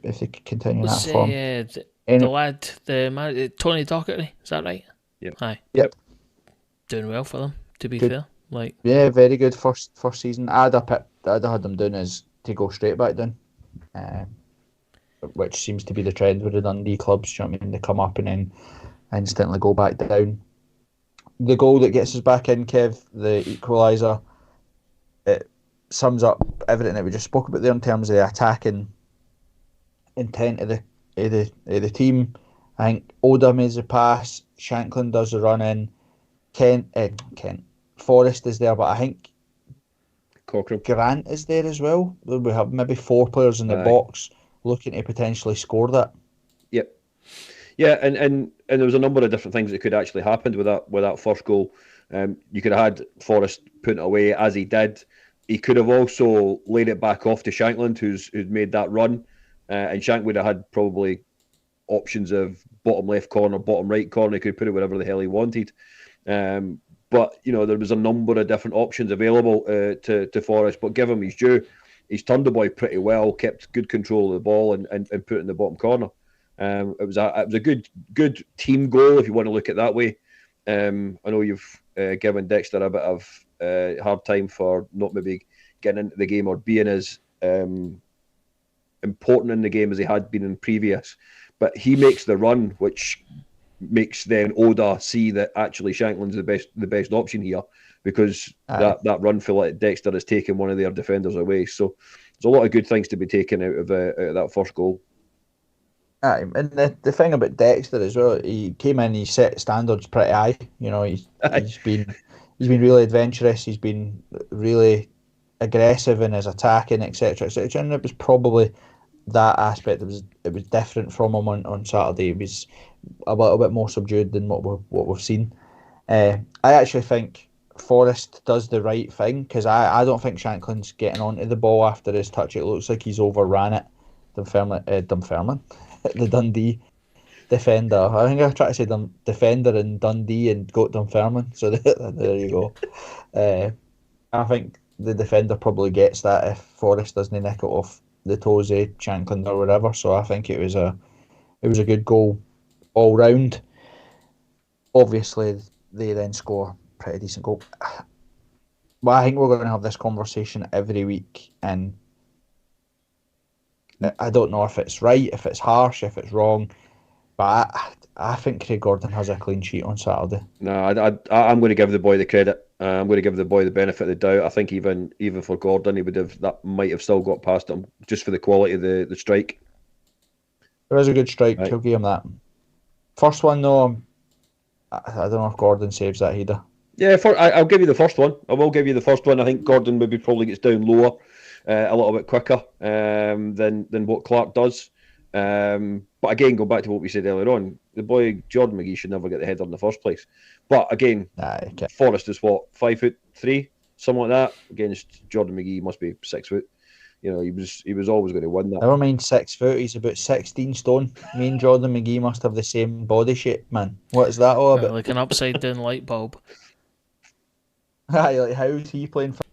continue that form. The lad, the man, Tony Docherty, is that right? Yep. Aye. Yep. Doing well for them, to be Good. fair. Yeah, very good first season. I'd had them doing is to go straight back down, which seems to be the trend with the Dundee clubs. You know what I mean? They come up and then instantly go back down. The goal that gets us back in, Kev, the equaliser, it sums up everything that we just spoke about there in terms of the attacking intent of the team. I think Oda makes the pass, Shankland does the run in, Kent, Forrest is there, but I think Cochrane. Grant is there as well. We have maybe 4 players in the box looking to potentially score that. Yep. Yeah, and there was a number of different things that could actually happen with that first goal. You could have had Forrest put it away as he did. He could have also laid it back off to Shankland, who'd made that run, and Shank would have had probably options of bottom left corner, bottom right corner. He could put it wherever the hell he wanted. But there was a number of different options available to Forrest. But give him his due, he's turned the boy pretty well, kept good control of the ball, and put it in the bottom corner. It was a good team goal if you want to look at it that way. I know you've given Dexter a bit of hard time for not maybe getting into the game or being as important in the game as he had been in previous. But he makes the run, which makes then Oda see that actually Shankland's the best option here, because that run for Dexter has taken one of their defenders away. So there's a lot of good things to be taken out of that first goal. And the thing about Dexter as well, he came in, he set standards pretty high. He's been really adventurous. He's been really aggressive in his attacking, etc., etc. And it was probably that aspect. It was different from him on Saturday. It was a little bit more subdued than what we've seen. I actually think Forrest does the right thing, because I don't think Shankland's getting onto the ball after his touch. It looks like he's overran it. Dunfermline. The Dundee defender. I think I tried to say defender in Dundee and got Dunfermline. So there you go. I think the defender probably gets that if Forrest doesn't nick it off the toes of Shankland or whatever. So I think it was a good goal all round. Obviously, they then score a pretty decent goal. Well, I think we're going to have this conversation every week, and I don't know if it's right, if it's harsh, if it's wrong, but I think Craig Gordon has a clean sheet on Saturday. No, I'm going to give the boy the credit. I'm going to give the boy the benefit of the doubt. I think even for Gordon, that might have still got past him just for the quality of the strike. There is a good strike. Right. He'll give him that. First one though, I don't know if Gordon saves that either. Yeah, I'll give you the first one. I will give you the first one. I think Gordon maybe probably gets down lower, a little bit quicker than what Clark does. But again, go back to what we said earlier on. The boy Jordan McGee should never get the header in the first place. But again, Forrest is what, 5'3", something like that. Against Jordan McGee, he must be 6 foot. You know, he was always going to win that. Never mind 6 foot. He's about 16 stone. Me and Jordan McGee must have the same body shape, man. What is that all about? Like an upside down light bulb. Aye, like how is he playing for?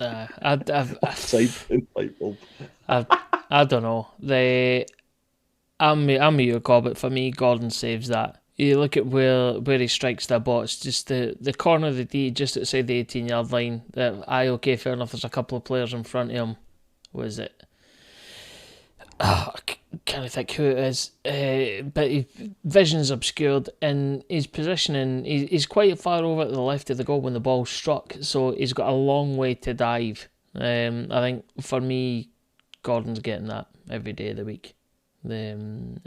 Upside down light bulb. I don't know. I'm your call, but for me, Gordon saves that. You look at where he strikes the ball. It's just the corner of the D, just outside the 18-yard line. Okay, fair enough. There's a couple of players in front of him. Was it? I can't think who it is. But his vision's obscured, and his positioning, he's quite far over to the left of the goal when the ball struck, so he's got a long way to dive. I think for me, Gordon's getting that every day of the week. You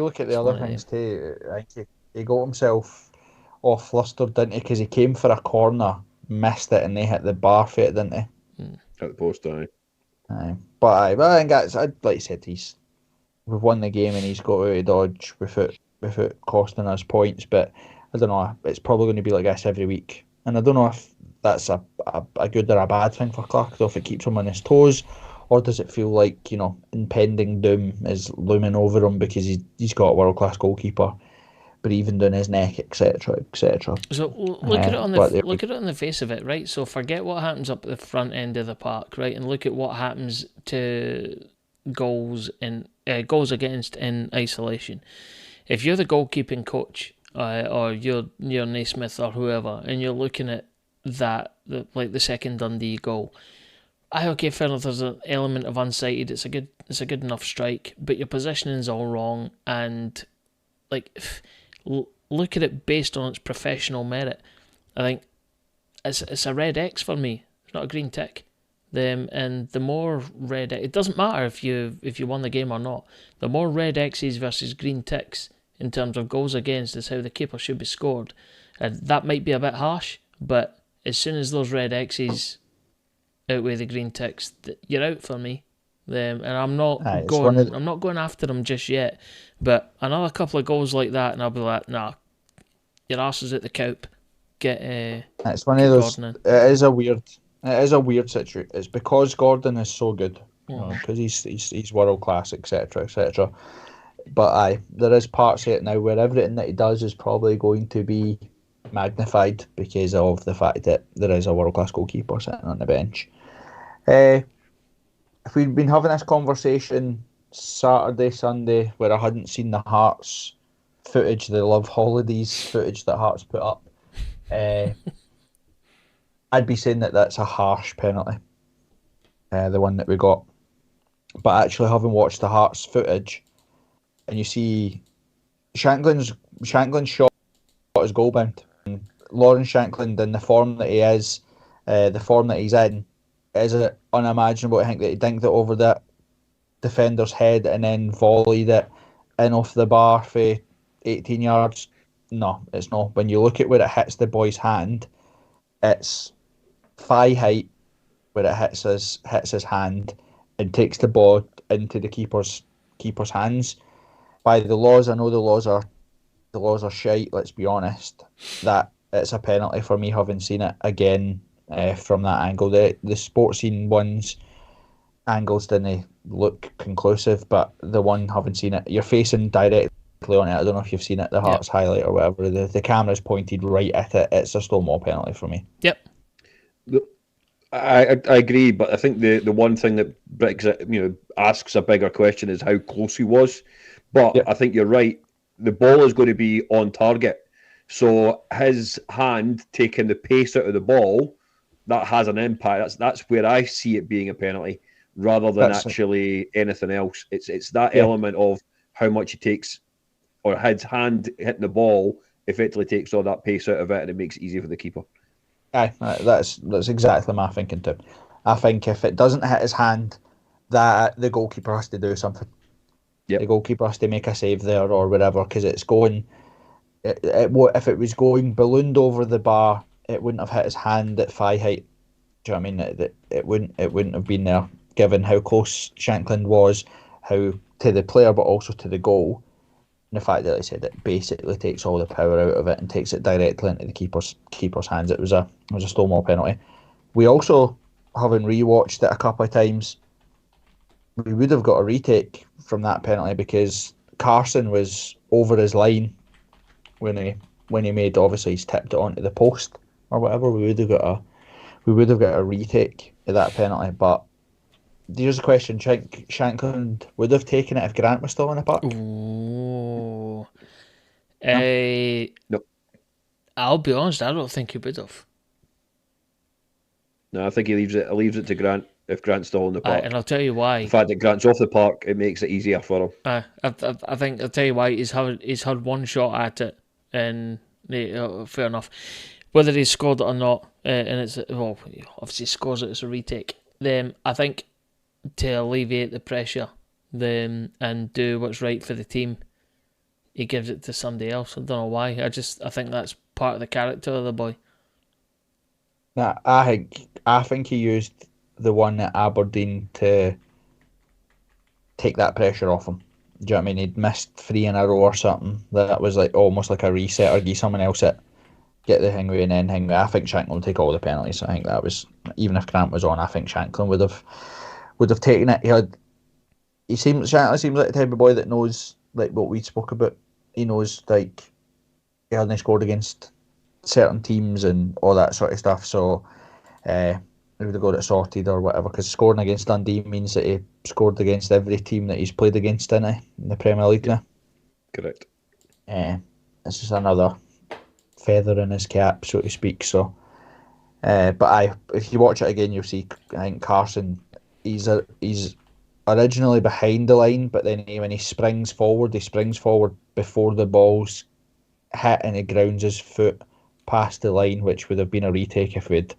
look at the other things too. I think he got himself all flustered, didn't he? Because he came for a corner, missed it, and they hit the bar for it, didn't they? At the post, aye. But I think that's, like I said, we've won the game and he's got out of dodge without costing us points. But I don't know, it's probably going to be like this every week, and I don't know if that's a good or a bad thing for Clark, though, if it keeps him on his toes, or does it feel like, you know, impending doom is looming over him because he's got a world class goalkeeper breathing down his neck, etc., etc. So look at it on the face of it, right? So forget what happens up at the front end of the park, right, and look at what happens to goals against in isolation. If you're the goalkeeping coach, or you're Naismith or whoever, and you're looking at that, like the second Dundee goal, okay, fair enough. There's an element of unsighted. It's a good enough strike, but your positioning's all wrong, and like. Look at it based on its professional merit. I think it's a red X for me. It's not a green tick. And the more red, it doesn't matter if you won the game or not. The more red X's versus green ticks in terms of goals against is how the keeper should be scored. And that might be a bit harsh, but as soon as those red X's outweigh the green ticks, you're out for me. And I'm not going after them just yet. But another couple of goals like that, and I'll be like, nah, your arse is at the coop. It's one of those. It is a weird situation. It's because Gordon is so good, because he's world class, etc., etc. But there is parts of it now where everything that he does is probably going to be magnified because of the fact that there is a world class goalkeeper sitting on the bench. If we'd been having this conversation Saturday, Sunday, where I hadn't seen the Hearts footage, the Love Holidays footage that Hearts put up, I'd be saying that that's a harsh penalty, the one that we got. But actually, having watched the Hearts footage, and you see Shankland's shot is goal bound. Lawrence Shankland, in the form that he is, the form that he's in, is it unimaginable to think that he dinked it over that defender's head and then volleyed it in off the bar for 18 yards? No, it's not. When you look at where it hits the boy's hand, it's thigh height where it hits his hand and takes the ball into the keeper's hands. By the laws, I know the laws are shite, let's be honest, that it's a penalty for me having seen it again. From that angle, the sports scene ones angles didn't look conclusive, but the one having seen it, you're facing directly on it. I don't know if you've seen it, the Hearts highlight or whatever. The camera's pointed right at it. It's a Stonewall penalty for me. Yep. I agree, but I think the one thing that Brexit asks a bigger question is how close he was. But I think you're right. The ball is going to be on target, so his hand taking the pace out of the ball that has an impact. That's where I see it being a penalty rather than actually anything else. It's that element of how much it takes, or his hand hitting the ball effectively takes all that pace out of it, and it makes it easy for the keeper. Aye, that's exactly my thinking too. I think if it doesn't hit his hand, that the goalkeeper has to do something. Yep. The goalkeeper has to make a save there or whatever, because it's going. If it was going ballooned over the bar, it wouldn't have hit his hand at thigh height. Do you know what I mean? It wouldn't have been there, given how close Shankland was, how to the player, but also to the goal. And the fact that, like I said, it basically takes all the power out of it and takes it directly into the keeper's hands. It was a Stonewall penalty. We also, having rewatched it a couple of times, we would have got a retake from that penalty, because Carson was over his line when he made, obviously he's tipped it onto the post or whatever. We would have got a retake of that penalty. But here's a question: Shankland would have taken it if Grant was still in the park? Ooh. No. I'll be honest, I don't think he would have. No, I think he leaves it to Grant if Grant's still in the park. And I'll tell you why. The fact that Grant's off the park, it makes it easier for him. I think I'll tell you why. He's had one shot at it, and fair enough. Whether he scored it or not, and it's obviously scores it, it's a retake. Then I think to alleviate the pressure, and do what's right for the team, he gives it to somebody else. I don't know why. I think that's part of the character of the boy. Nah, I think he used the one at Aberdeen to take that pressure off him. Do you know what I mean? He'd missed 3 in a row or something. That was like almost like a reset, or give someone else it, get the thing away and then hang away. I think Shankland would take all the penalties. I think that was, even if Grant was on, I think Shankland would have taken it. Shankland seems like the type of boy that knows, like what we spoke about. He knows, like, he hadn't scored against certain teams and all that sort of stuff. So he would have got it sorted or whatever, because scoring against Dundee means that he scored against every team that he's played against, didn't he, in the Premier League now? Correct. It's just another feather in his cap, so to speak. So, but if you watch it again, you'll see, I think Carson, he's originally behind the line, but then when he springs forward before the ball's hit, and he grounds his foot past the line, which would have been a retake if we'd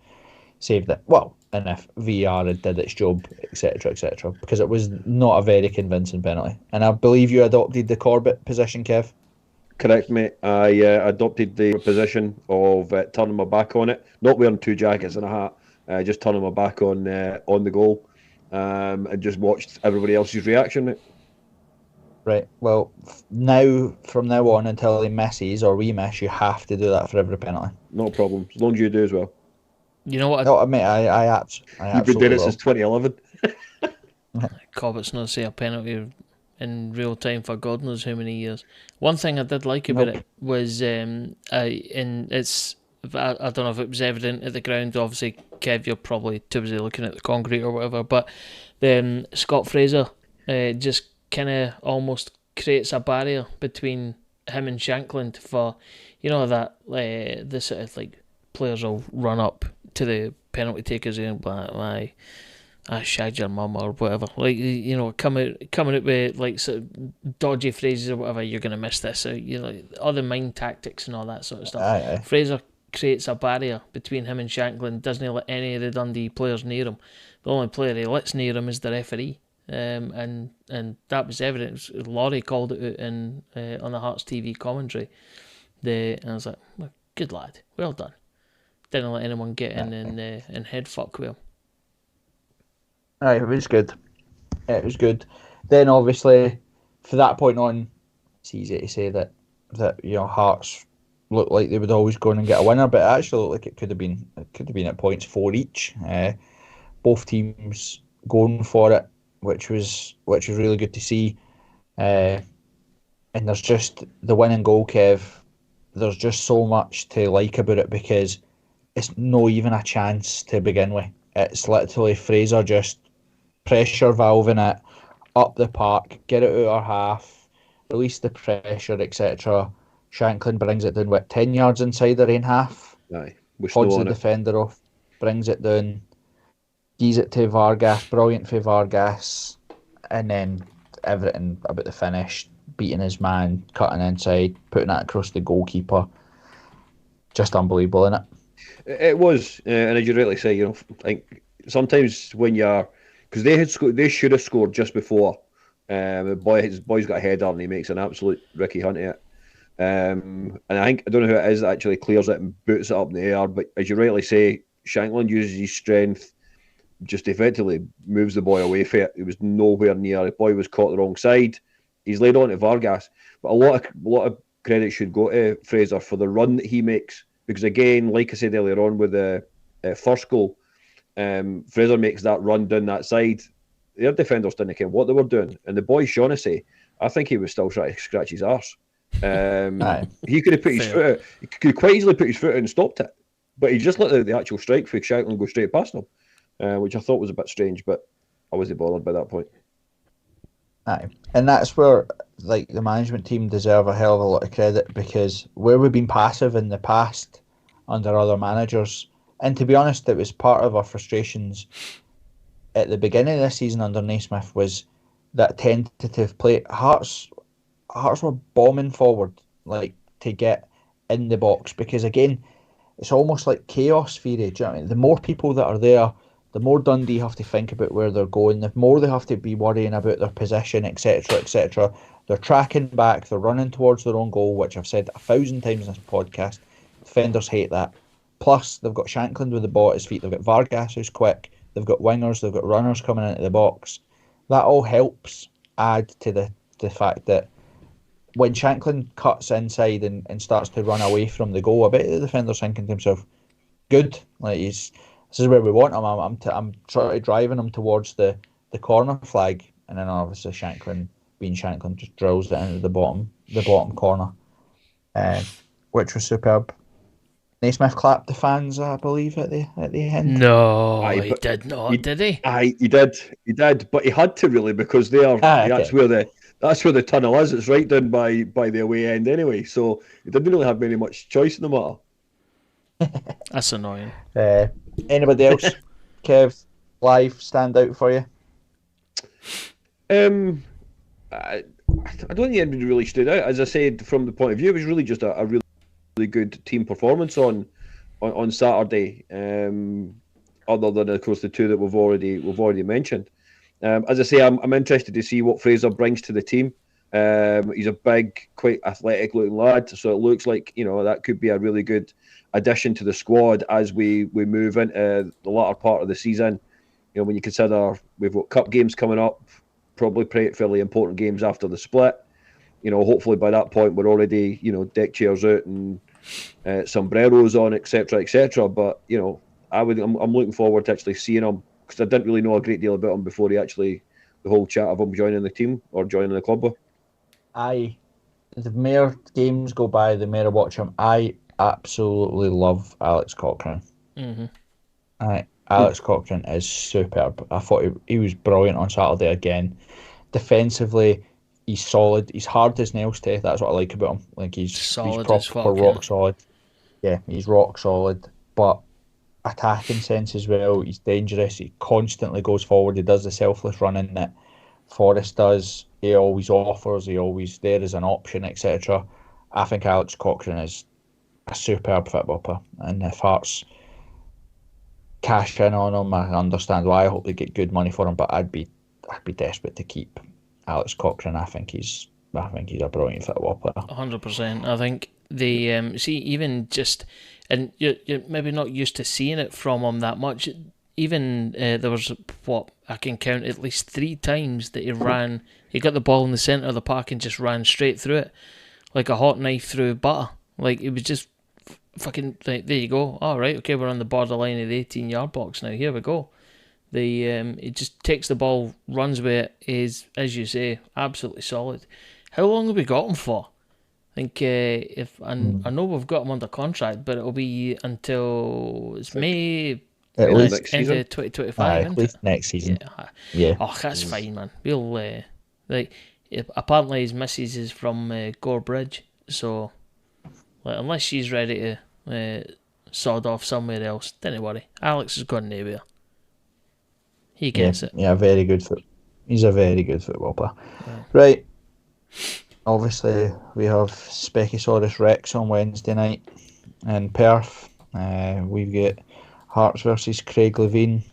saved it. Well, and if VR had did its job, etc., because it was not a very convincing penalty. And I believe you adopted the Corbett position, Kev. Correct, mate. I adopted the position of turning my back on it, not wearing 2 jackets and a hat, just turning my back on the goal, and just watched everybody else's reaction, mate. Right. Well, from now on until he misses or we miss, you have to do that for every penalty. No problem, as long as you do as well. You know what? No, mate, I absolutely. You've been doing it since 2011. Corbett's not say a penalty in real time for God knows how many years. One thing I did like about it was, I don't know if it was evident at the ground. Obviously, Kev, you're probably too busy looking at the concrete or whatever. But Scott Fraser just kind of almost creates a barrier between him and Shankland for, that the sort of like players will run up to the penalty takers and I shagged your mum or whatever, like, coming out with like sort of dodgy phrases or whatever. You're gonna miss this, so all the mind tactics and all that sort of stuff. Aye. Fraser creates a barrier between him and Shankland. Doesn't let any of the Dundee players near him. The only player he lets near him is the referee, and that was evident. Laurie called it out on the Hearts TV commentary. And I was like, well, good lad, well done. Didn't let anyone get in and head fuck with him. Aye, it was good. It was good. Then obviously, for that point on, it's easy to say that Hearts looked like they would always go in and get a winner, but it actually looked like it could have been at points 4 each. Both teams going for it, which was really good to see. And there's just the winning goal, Kev. There's just so much to like about it, because it's not even a chance to begin with. It's literally Fraser just pressure valving it up the park, get it out our half, release the pressure, etc. Shankland brings it down 10 yards inside their own half. Aye, pods the defender off brings it down, gives it to Vargas, brilliant for Vargas, and then everything about the finish, beating his man, cutting inside, putting that across the goalkeeper. Just unbelievable, isn't it? It was, and as you rightly say, I think sometimes when you're, because they should have scored just before. His boy's got a header and he makes an absolute Ricky Hunt of it. And I don't know who it is that actually clears it and boots it up in the air. But as you rightly say, Shankland uses his strength, just effectively moves the boy away from it. He was nowhere near. The boy was caught the wrong side. He's laid on to Vargas, but a lot of credit should go to Fraser for the run that he makes. Because again, like I said earlier on with the first goal, Fraser makes that run down that side. Their defenders didn't care what they were doing, and the boy Shaughnessy, I think he was still trying to scratch his arse. He could have put his foot out. He could quite easily put his foot out and stopped it, but he just let the actual strike for Shankland go straight past him, which I thought was a bit strange, but I wasn't bothered by that point. Aye. And that's where the management team deserve a hell of a lot of credit, because where we've been passive in the past under other managers, and to be honest, it was part of our frustrations at the beginning of this season under Naismith, was that tentative play. Hearts were bombing forward to get in the box, because again, it's almost like chaos theory. Do you know what I mean? The more people that are there, the more Dundee have to think about where they're going, the more they have to be worrying about their position, etc., etc. They're tracking back, they're running towards their own goal, which I've said 1,000 times in this podcast. Defenders hate that. Plus, they've got Shankland with the ball at his feet, they've got Vargas who's quick, they've got wingers, they've got runners coming into the box. That all helps add to the fact that when Shankland cuts inside and starts to run away from the goal, I bet the defender's thinking to himself, good, this is where we want him. I'm trying to driving him towards the corner flag, and then obviously Shankland, being Shankland, just drills it into the bottom corner, which was superb. Naismith clapped the fans, I believe, at the end. No, he did not, did he? He did, but he had to really, because that's where the tunnel is. It's right down by the away end anyway, so he didn't really have much choice in the matter. That's annoying. Anybody else, Kev, live stand out for you? I don't think anybody really stood out. As I said, from the point of view, it was really just a really good team performance on Saturday. Other than, of course, the two that we've already mentioned. As I say, I'm interested to see what Fraser brings to the team. He's a big, quite athletic-looking lad, so it looks like that could be a really good addition to the squad as we move into the latter part of the season. When you consider we've got cup games coming up, probably fairly important games after the split. Hopefully by that point we're already deck chairs out and sombreros on, etc., etc. But I'm looking forward to actually seeing him, because I didn't really know a great deal about him before the whole chat of him joining the team or joining the club. The more games go by, the more I watch him. I absolutely love Alex Cochrane. Mm-hmm. Alex Cochrane is superb. I thought he was brilliant on Saturday again. Defensively, he's solid. He's hard as nails to. That's what I like about him. He's solid, he's proper rock solid. Yeah, he's rock solid. But attacking sense as well. He's dangerous. He constantly goes forward. He does the selfless running that Forrest does. He always offers. He always there as an option, etc. I think Alex Cochrane is a superb football player, and if Hearts cash in on him, I understand why. I hope they get good money for him, but I'd be desperate to keep Alex Cochrane. I think he's a brilliant football player. 100%. I think the see, even just, and you're maybe not used to seeing it from him that much. Even there was, what I can count, at least 3 times that he got the ball in the centre of the park and just ran straight through it like a hot knife through butter. It was just fucking there you go. All right, okay, we're on the borderline of the 18-yard box now. Here we go. He just takes the ball, runs with it. Is, as you say, absolutely solid. How long have we got him for? I think I know we've got him under contract, but it'll be until it's May. At least end of 2025. At least next season. Yeah. Oh, that's fine, man. We'll apparently his missus is from Gore Bridge, so unless she's ready to sod off somewhere else. Don't worry. Alex is going nowhere. He gets it. Yeah, very good he's a very good football player. Right. Obviously, we have Specusaurus Rex on Wednesday night in Perth. We've got Hearts versus Craig Levein.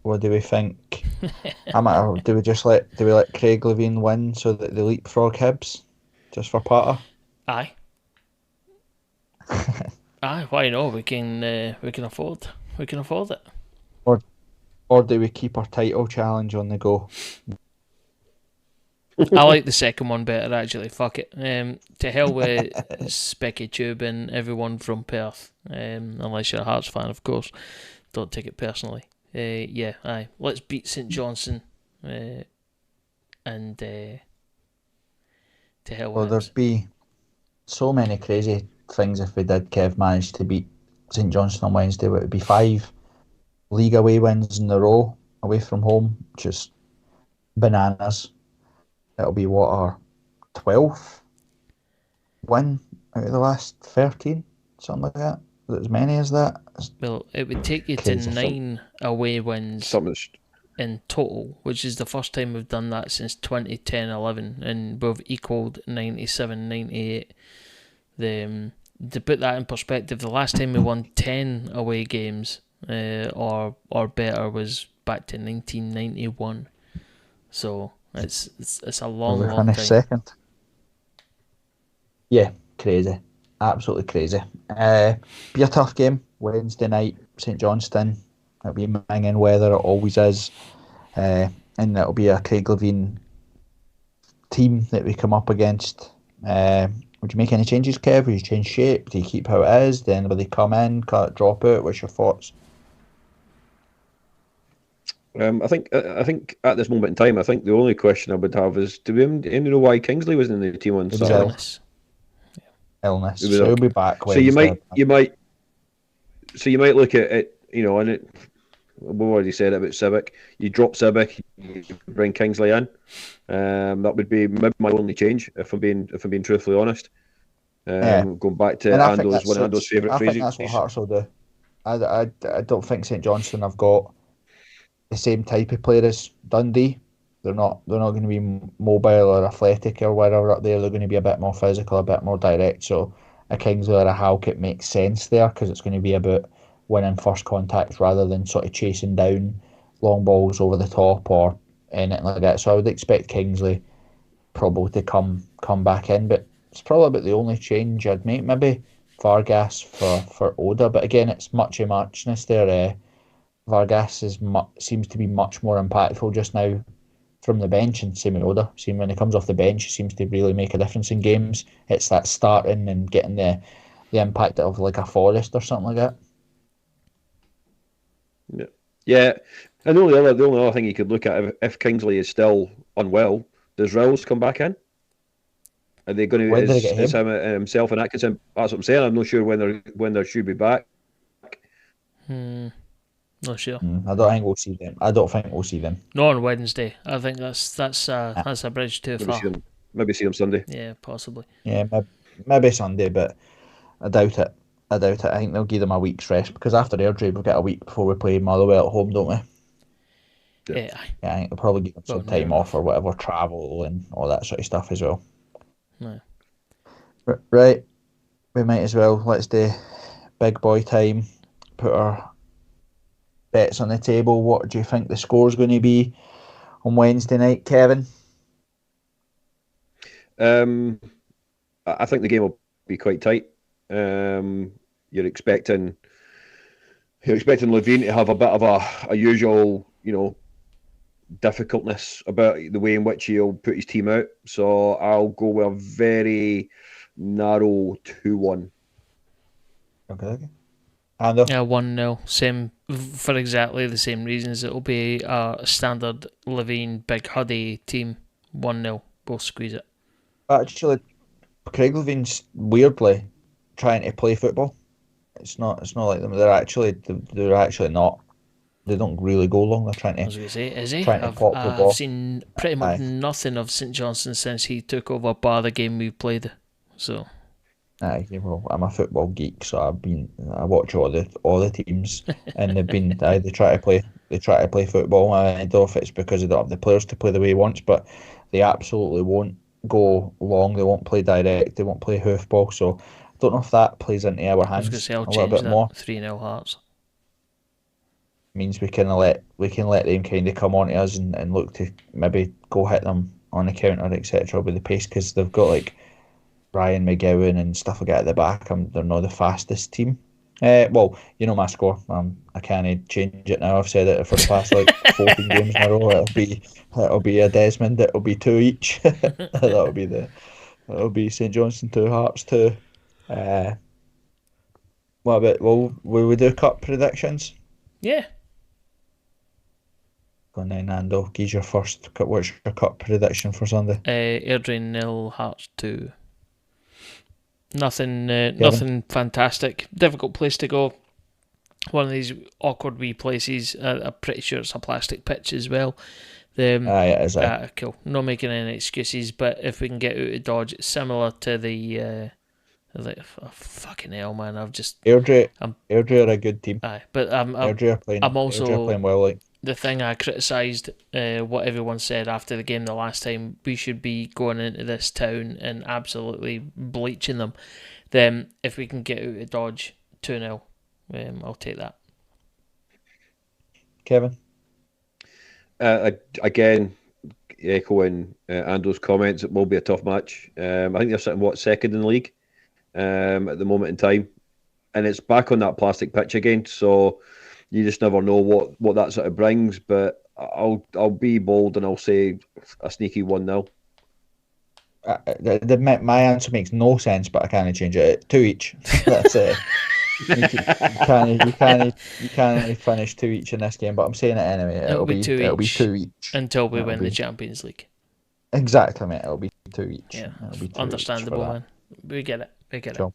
What do we think? Do we let Craig Levein win so that they leapfrog Hibs just for Potter? Aye. Aye, why not? We can afford it. Or do we keep our title challenge on the go? I like the second one better, actually. Fuck it. To hell with Specky Tube and everyone from Perth. Unless you're a Hearts fan, of course. Don't take it personally. Yeah, aye. Let's beat St Johnstone. And to hell with There'd be so many crazy things if we did, Kev, manage to beat St Johnstone on Wednesday. It would be 5 league away wins in a row away from home. Just bananas. It'll be what, our 12th win out of the last 13? Something like that? Is it as many as that? Well, it would take you to 9 away wins in total, which is the first time we've done that since 2010-11, and we've equalled 97-98. To put that in perspective, the last time we won 10 away games or better was back to 1991. So it's a long time. Second. Yeah, crazy. Absolutely crazy. Be a tough game. Wednesday night, St Johnstone. It'll be minging weather, it always is. And it'll be a Craig Levein team that we come up against. Would you make any changes, Kev? Would you change shape? Do you keep how it is? Then will they come in, cut, drop out? What's your thoughts? I think at this moment in time, I think the only question I would have is, do we even know why Kingsley wasn't in the team on Saturday? Illness. So he'll be back. So you might look at it, and we've already said it about Civic. You drop Civic, you bring Kingsley in. That would be maybe my only change, if I'm being truthfully honest. Going back to Ando's, one of Ando's favourite phrases. I think that's what Hearts will do. I don't think St Johnstone have got the same type of player as Dundee. They're not going to be mobile or athletic or whatever up there. They're going to be a bit more physical, a bit more direct. So a Kingsley or a Halkett makes sense there, because it's going to be about winning first contacts rather than sort of chasing down long balls over the top or anything like that. So I would expect Kingsley probably to come back in, but it's probably about the only change I'd make. Maybe Vargas for Oda, but again, it's much of muchness there. Vargas seems to be much more impactful just now from the bench, and same with Oda. See, when he comes off the bench, he seems to really make a difference in games. It's that starting and getting the impact of like a Forest or something like that. Yeah. And the only other thing you could look at, if Kingsley is still unwell, does Rills come back in? Are they going to? Is him himself and Atkinson? That's what I'm saying. I'm not sure when they should be back. Not sure. I don't think we'll see them. Not on Wednesday. I think that's a bridge too far. Maybe see them Sunday. Yeah, possibly. Yeah, maybe Sunday, but I doubt it. I think they'll give them a week's rest, because after Airdrie we've got a week before we play Motherwell at home, don't we? Yeah. I think they'll probably give them some time off or whatever, travel and all that sort of stuff as well. No. Right, we might as well. Let's do big boy time. Put our bets on the table. What do you think the score's going to be on Wednesday night, Kevin? I think the game will be quite tight. You're expecting Levein to have a bit of a usual, difficultness about the way in which he'll put his team out. So I'll go with a very narrow 2-1. Okay. And yeah, 1-0. Same, for exactly the same reasons. It'll be a standard Levein Big Huddy team. 1-0. Both squeeze it. Actually, Craig Levein's weirdly trying to play football. It's not like them. They're actually not. They don't really go long. They're trying to. I was going to say, is he? I've seen pretty much nothing of St Johnstone since he took over, bar the game we played. So. Well, I'm a football geek, so I watch all the teams, and they try to play football. I don't know if it's because they don't have the players to play the way he wants, but they absolutely won't go long. They won't play direct. They won't play hoofball. So I don't know if that plays into our I was going to hands say I'll a little change bit more. that 3-0 Hearts. Means we can let them kind of come on to us and look to maybe go hit them on the counter, etc. with the pace, because they've got like Ryan McGowan and stuff like that at the back. They're not the fastest team. Well, you know my score. I can't change it now. I've said it for the past like 14 games in a row. It'll be a Desmond. It'll be 2 each. That'll be St Johnstone 2, Hearts 2. Uh, what about will we do cup predictions? Yeah. Go on then, Nando. What's your cup prediction for Sunday? Airdrie 0, Hearts 2. Nothing fantastic. Difficult place to go. One of these awkward wee places. I'm pretty sure it's a plastic pitch as well. It is. Cool. Not making any excuses, but if we can get out of Dodge, it's similar to the fucking hell, man. Airdrie are a good team. Aye, but Airdrie are playing well. Like, the thing I criticised, what everyone said after the game the last time, we should be going into this town and absolutely bleaching them. Then, if we can get out of Dodge 2-0, I'll take that. Kevin? Again, echoing Ando's comments, it will be a tough match. I think they're sitting, second in the league at the moment in time. And it's back on that plastic pitch again, so you just never know what that sort of brings. But I'll be bold and I'll say a sneaky 1-0. My answer makes no sense, but I can't change it. 2 each. That's it. You can't finish 2 each in this game, but I'm saying it anyway. It'll be 2 each until we win the Champions League. Exactly, mate. It'll be 2 each. Yeah, understandable, man. We get it. Cool.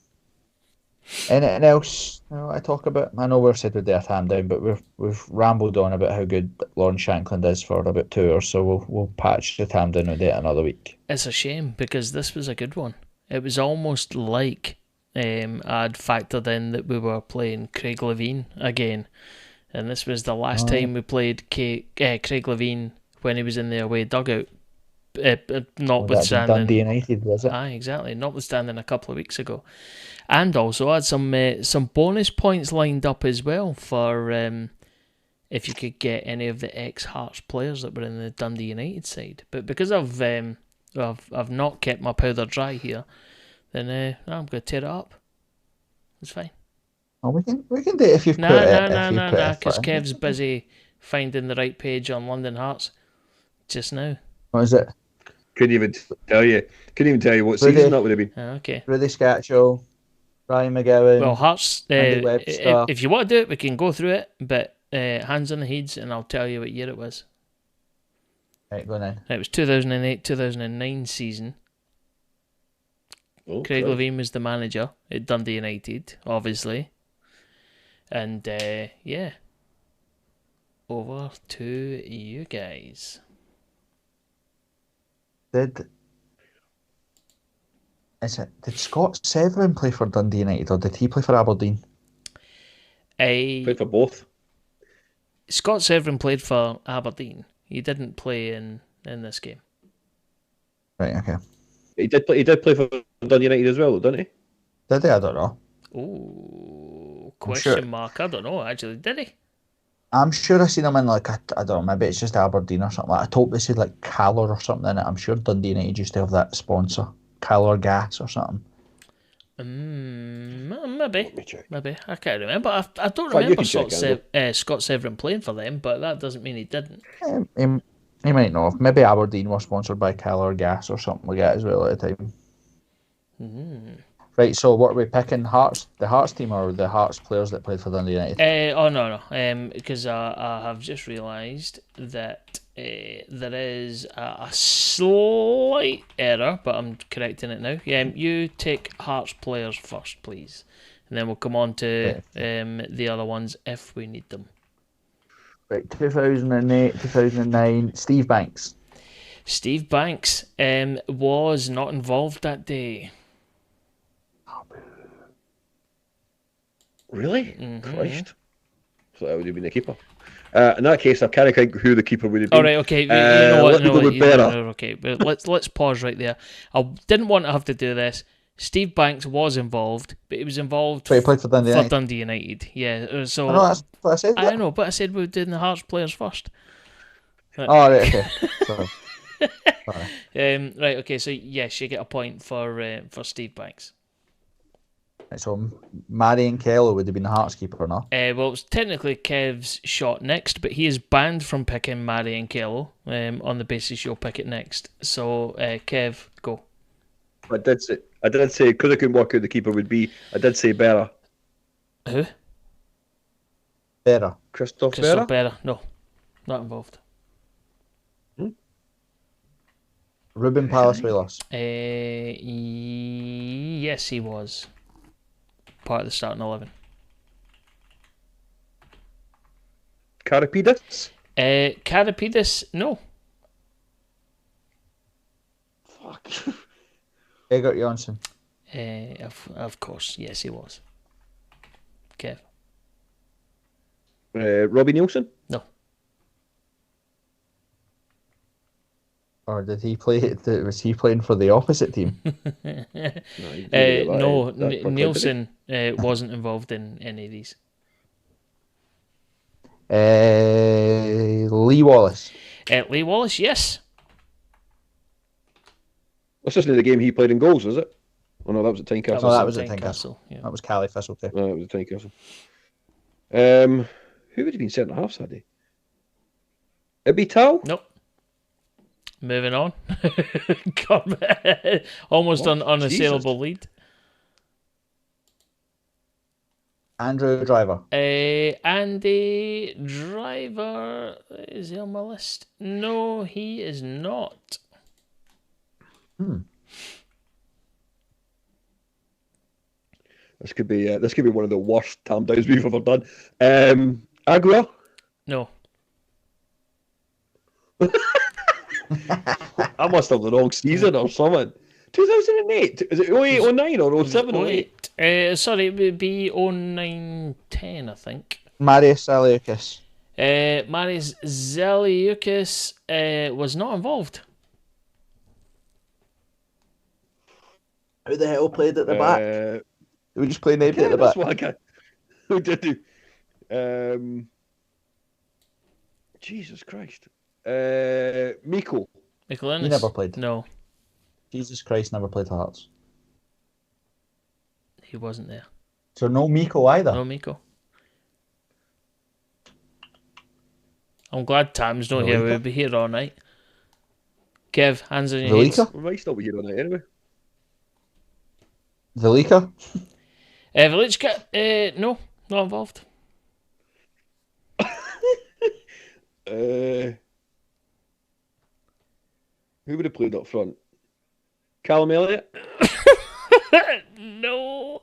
Anything else I talk about? I know we've said we'd do a time down, but we've rambled on about how good Lawrence Shankland is for about 2 hours, so we'll patch the time down with it another week. It's a shame because this was a good one. It was almost like I'd factored in that we were playing Craig Levein again, and this was the last time we played Craig Levein when he was in the away dugout. Notwithstanding Dundee United, was it? Aye, exactly. Notwithstanding a couple of weeks ago, and also had some bonus points lined up as well for if you could get any of the ex-Hearts players that were in the Dundee United side. But because I've not kept my powder dry here, then I'm going to tear it up. It's fine. Oh, we can do it if you've put it. Nah, because Kev's busy finding the right page on London Hearts just now. What is it? Couldn't even tell you what season that would have been. Okay. Rudy Scatchell, Ryan McGowan. Well, Hearts. Andy Webster. If you want to do it, we can go through it. But hands on the heads, and I'll tell you what year it was. Right, go on then. It was 2008-2009 season. Oh, Craig Levein was the manager at Dundee United, obviously. And yeah, over to you guys. Did Scott Severin play for Dundee United, or did he play for Aberdeen? Played for both. Scott Severin played for Aberdeen. He didn't play in this game. Right, okay. He did play for Dundee United as well, didn't he? Did he? I don't know. Ooh, question mark. I don't know, actually. Did he? I'm sure I seen him in I don't know, maybe it's just Aberdeen or something. I thought they said like Calor or something in it. I'm sure Dundee United used to have that sponsor, Calor Gas or something. Maybe. I can't remember. I don't remember Scott Severin playing for them, but that doesn't mean he didn't. He might know. Maybe Aberdeen was sponsored by Calor Gas or something like that as well at the time. Right, so what are we picking? The Hearts team or the Hearts players that played for Dundee United? No. Because I have just realised that there is a slight error, but I'm correcting it now. You take Hearts players first, please. And then we'll come on to the other ones if we need them. Right, 2008, 2009, Steve Banks. Steve Banks was not involved that day. Oh, Really? Mm-hmm. Christ. So that would have been the keeper. In that case, I can't think who the keeper would have been. All right, okay. You know what? Let me go with Berra. Okay, but let's pause right there. I didn't want to have to do this. Steve Banks was involved, but he was involved But he played for Dundee United. Dundee United. Yeah, so I know, that's what I said. I know, but I said we were doing the Hearts players first. Oh, right, okay. Sorry. Right, okay. So yes, you get a point for Steve Banks. Right, so Marion Kello would have been the Hearts keeper, no? Well, it's technically Kev's shot next, but he is banned from picking Marion Kello on the basis you'll pick it next. So Kev, go. I did say, because I couldn't work out who the keeper would be, I did say Berra. Who? Berra. Christoph Christoph Berra? Berra. No, not involved. Ruben Palazuelos. Yes, he was part of the starting 11. Karapidis? Karapidis, no. Fuck. Egert Jonsson. Of course, yes, he was. Kev. Robbie Nielsen? No. Or did he play? Was he playing for the opposite team? No, Nielsen wasn't involved in any of these. Lee Wallace. Lee Wallace, yes. This isn't the game he played in goals, was it? Oh no, that was at Tynecastle. No, that was at Tynecastle. Yeah. That was Cali Thistleton. No, that was at Tynecastle. Who would have been centre halves that day? Ibital? Nope. Moving on. Almost on unassailable lead. Andrew Driver. Andy Driver, is he on my list? No, he is not. This could be one of the worst tam downs we've ever done. Aguilar? No. I must have the wrong season or something. 2008? Is it 08, 09 or 07, 08? Sorry, it would be 09-10, I think. Marius Zaliukas. Marius Zaliukas was not involved. Who the hell played at the back? Did we just play nobody at the back? Who did do? Jesus Christ. Miko. Michael Ennis? He never played. No, Jesus Christ, never played for Hearts. he wasn't there. So no Miko either. No, Miko. I'm glad Tam's not here. We'll be here all night. Kev, hands on your heads. We might still be here all night anyway. Velika? Velichka? No, not involved. Who would have played up front? Callum Elliott? No.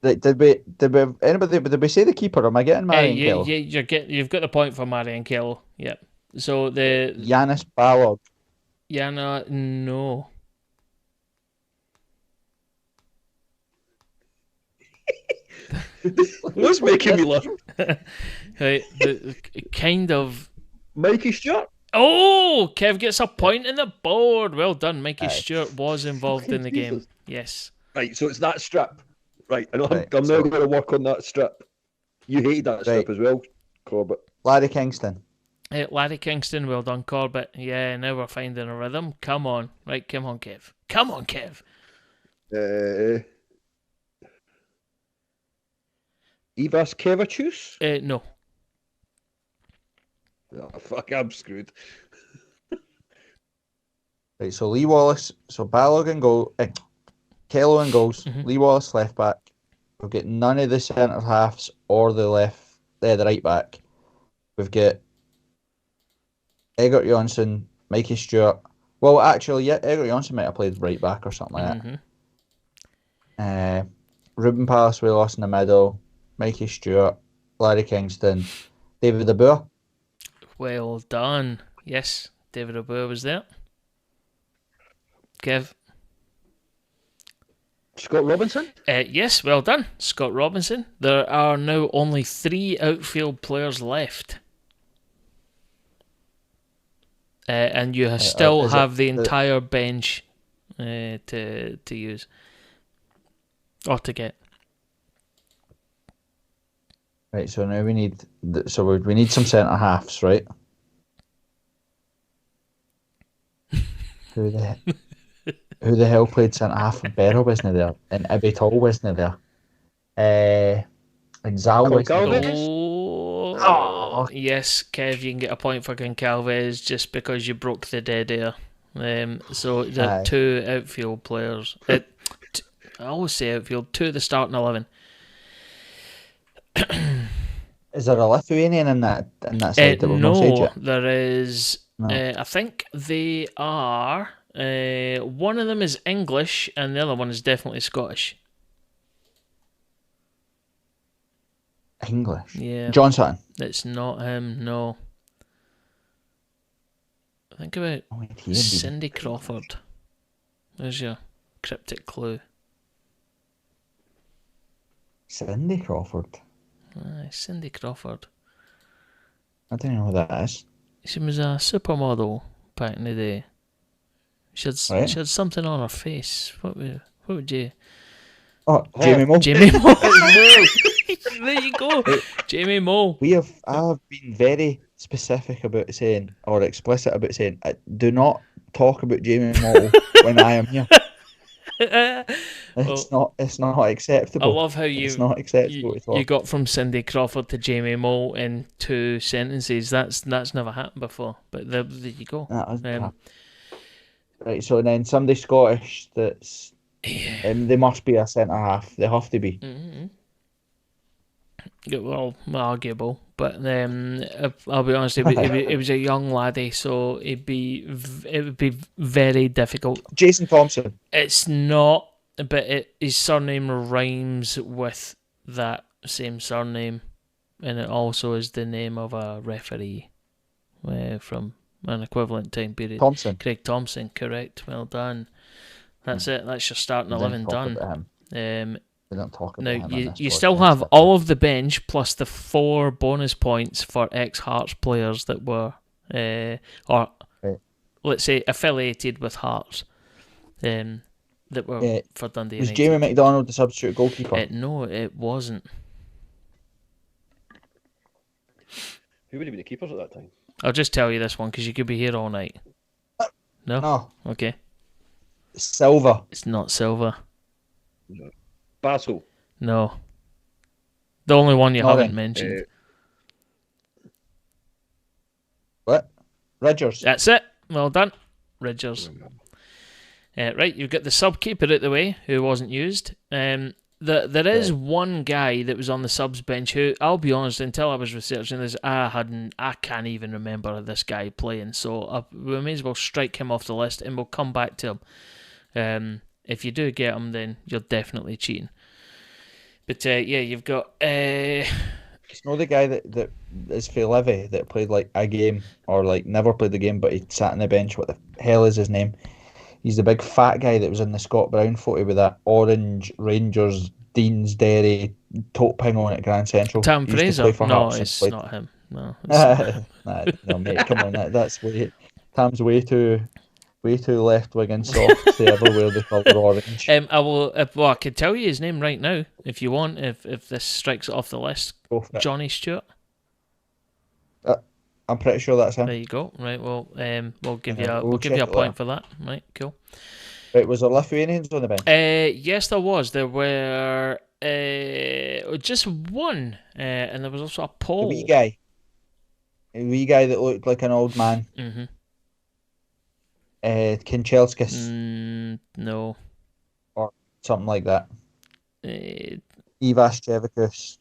Did we say the keeper? Or am I getting Marion Kello? You've got the point for Marion Kello. Yep. So the Yanis Balog. Yana, no. What's making me laugh? Right, kind of. Mikey Stewart? Oh, Kev gets a point in the board. Well done. Mikey Stewart was involved in the game. Yes. Right, so it's that strip. Right, I'm now so- going to work on that strip. You hated that strip as well, Corbett. Larry Kingston. Larry Kingston, well done, Corbett. Yeah, now we're finding a rhythm. Come on. Right, come on, Kev. Come on, Kev. Ivas Kevachus? No. Oh, fuck, I'm screwed. Right, so Lee Wallace, so Balog and goal, Kello and goals, Lee Wallace left back. We've got none of the centre halves or the right back. We've got Egert Jonsson, Mikey Stewart. Well, actually, yeah, Egert Jonsson might have played right back or something like that. Ruben Palazuelos in the middle, Mikey Stewart, Larry Kingston, David De Boer. Well done. Yes, David De Boer was there. Kev. Scott Robinson? Yes, well done, Scott Robinson. There are now only 3 outfield players left. And you still have the entire bench to use. Or to get. Right, so now we need some centre halves, right? Who the hell played centre half? Barrow wasn't there, and Ibby Tall wasn't there. And Zal wasn't there. Oh, yes, Kev, you can get a point for Goncalves just because you broke the dead air. So there are 2 outfield players. I always say outfield, 2 of the starting 11. Is there a Lithuanian in that side that we've not said yet? There is. No. I think they are. One of them is English, and the other one is definitely Scottish. English? Yeah. Johnson? It's not him, no. Think about Cindy Crawford. There's your cryptic clue. Cindy Crawford? Aye, Cindy Crawford. I don't know who that is. She was a supermodel back in the day. She had something on her face. What would you... Oh, Jamie Moe. Jamie Moe. There you go. Jamie Moe. I have been very specific about saying, or explicit about saying, do not talk about Jamie Moe when I am here. It's not acceptable. I love how it's not acceptable at all. You got from Cindy Crawford to Jamie Moe in 2 sentences. That's never happened before. But there you go. That was right, so then somebody Scottish that's they must be a centre half. They have to be. Mm-hmm. Well, arguable, but I'll be honest. It was a young laddie, so it would be very difficult. Jason Thompson. It's not, but his surname rhymes with that same surname, and it also is the name of a referee from an equivalent time period. Thompson. Craig Thompson, correct. Well done. That's it. That's your starting 11 done. We don't talk about now, him. you still have all of the bench plus the 4 bonus points for ex-Hearts players that were, let's say, affiliated with Hearts, that were for Dundee. Was Jamie McDonald the substitute goalkeeper? No, it wasn't. Who would have been the keepers at that time? I'll just tell you this one because you could be here all night. No? No. Okay. Silva. It's not Silva. No. Basil. No. The only one you haven't mentioned. What? Ridgers. That's it. Well done. Ridgers. Right, you've got the sub-keeper out the way, who wasn't used. There is one guy that was on the subs bench who, I'll be honest, until I was researching this, I can't even remember this guy playing, so we may as well strike him off the list and we'll come back to him. If you do get him, then you're definitely cheating. But you've got... It's not the guy that is for Livy that played like a game, or like never played the game, but he sat on the bench. What the hell is his name? He's the big fat guy that was in the Scott Brown photo with that orange Rangers Deansderry tote ping on at Grand Central. Tam Fraser? No, it's not him. No, no, mate, come on, that's way... Tam's way too left wing and soft to ever wear the colour orange. I can tell you his name right now if you want. If this strikes it off the list, Johnny Stewart. I'm pretty sure that's him. There you go. Right. Well, we'll give you a point for that. Right. Cool. Right. Was there Lithuanians on the bench? Yes, there was. There were just one, and there was also a Pole. A wee guy that looked like an old man. Mm-hmm. Kinchelskis. No. Or something like that. Ivas Chevikus.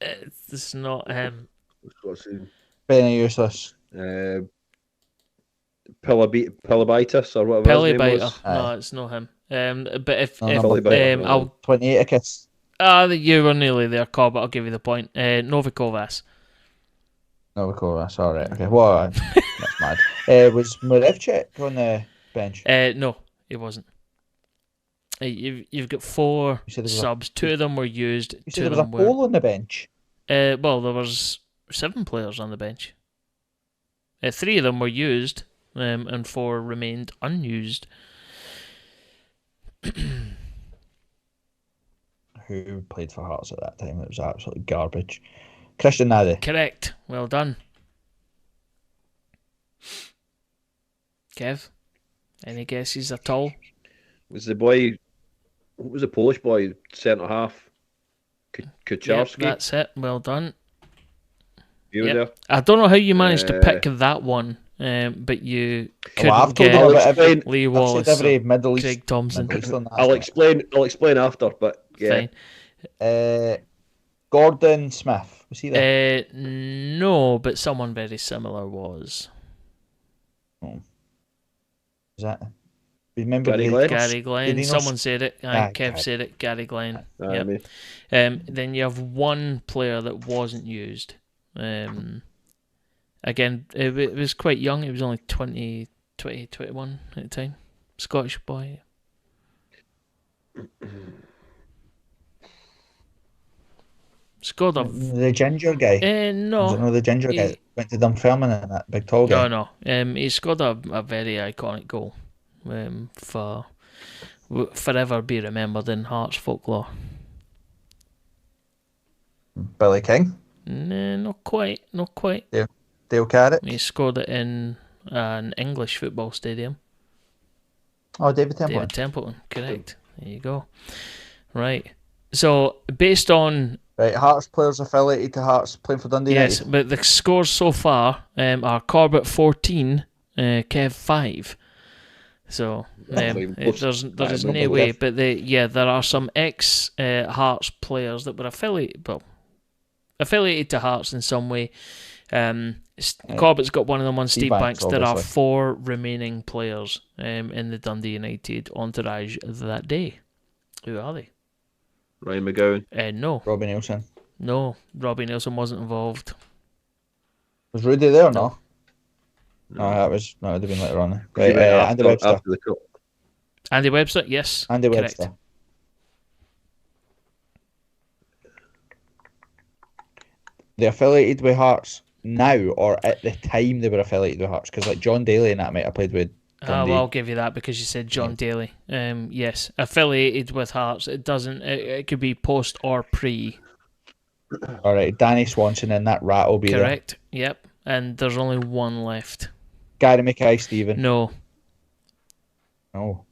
It's not him. Benny Useless. Pilibaitis or whatever his name was. No, it's not him. But if I'll 28icus. You were nearly there, Cobb, but I'll give you the point. Novikovas. Novikovas, alright. Okay, well, that's mad. Was Murevchik on the bench? No, he wasn't. You've got 4 You said there was subs. 2 of them were used. You 2 said there of was a them were. hole on the bench. Well, there was 7 players on the bench. 3 of them were used, and 4 remained unused. Who played for Hearts at that time? It was absolutely garbage. Christian Nade. Correct. Well done. Kev, any guesses at all? Was the boy? What was the Polish boy? Centre half. Kucharski. Yep, that's it. Well done. You were Yep. there. I don't know how you managed to pick that one, but you couldn't I've told you get about every, Lee I've Wallace said every or Middle East, Craig Thompson. Middle Eastern I'll explain after, but yeah. Fine. Gordon Smith. Was he there? No, but someone very similar was. Was that? Remember Gary the- Glenn? Gary Glenn. Did he not Someone said it. Ah, Kev Gary. said it. Gary Glenn. I Yep. mean, Then you have 1 player that wasn't used. Again, it was quite young. It was only 20, 21 at the time. Scottish boy. Scored a... The ginger guy. no. I don't know the ginger guy he- that went to Dunfermline and that big tall guy. No. He scored a very iconic goal for forever be remembered in Hearts folklore. Billy King. Nah, not quite. Dale Carrick. He scored it in an English football stadium. Oh, David Templeton. David Templeton, correct. There you go. Right. So, based on... Right, Hearts players affiliated to Hearts playing for Dundee Yes, United. but the scores so far are Corbett 14, Kev 5. So, there's no nobody way. left. But there are some ex-Hearts players that were affiliated to Hearts in some way. Corbett's got one of them on Steve Banks. There are obviously. 4 remaining players in the Dundee United entourage that day. Who are they? Ryan McGowan. No, Robbie Nielsen. Robbie Nielsen wasn't involved. Was Rudy there or no? No, that would have been later on. Right, Andy Webster. After the cup. Andy Webster, yes. Andy correct. Webster. They affiliated with Hearts now or at the time they were affiliated with Hearts? Because like John Daly and that might have played with Dundee. Well, I'll give you that because you said John Daly. Yes, affiliated with Hearts. It doesn't. It could be post or pre. All right, Danny Swanson and that rat will be Correct. Yep. And there's only 1 left. there. Gary Mackay-Steven. No. No.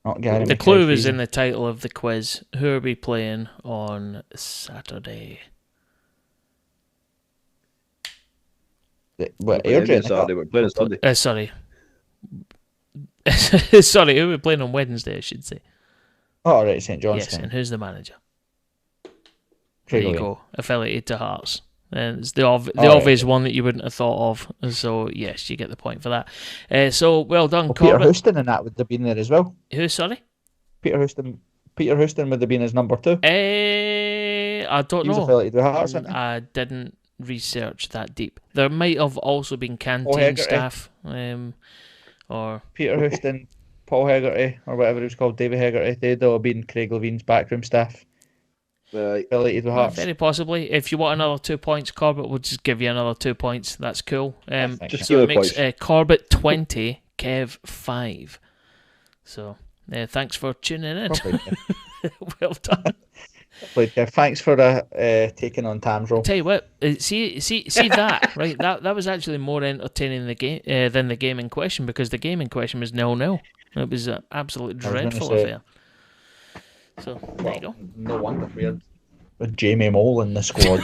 Not Gary The clue was Mackay-Steven. in the title of the quiz. Who are we playing on Saturday? What, We're Airdrie? Saturday, we're playing on Sunday. Sorry. Sorry, who are we playing on Wednesday, I should say. Oh, all right, St. Yes, Johnstone. and who's the manager? Craig There you Lane. go. Affiliated to Hearts. And it's the Alright. obvious one that you wouldn't have thought of. So, yes, you get the point for that. So, well done, Well, Peter Corbett. Houston and that would have been there as well. Who, sorry? Peter Houston would have been his number 2. I don't He was know. affiliated with Hearts, wasn't he? I didn't research that deep. There might have also been canteen Hegarty. staff. Or Peter Houston, Paul Hegarty, or whatever it was called, David Hegarty, they'd all been Craig Levine's backroom staff. Affiliated with Hearts. very possibly. If you want another 2 points, Corbett will just give you another 2 points. That's cool. Thank Just So it 2 makes points. Corbett 20, Kev 5. So thanks for tuning in. Well done. Thanks for taking on Tam's role. Tell you what, see that right? That was actually more entertaining than the game in question because the game in question was 0-0. It was an absolute dreadful say- affair. So there you go. No wonder we had with Jamie Mole in the squad.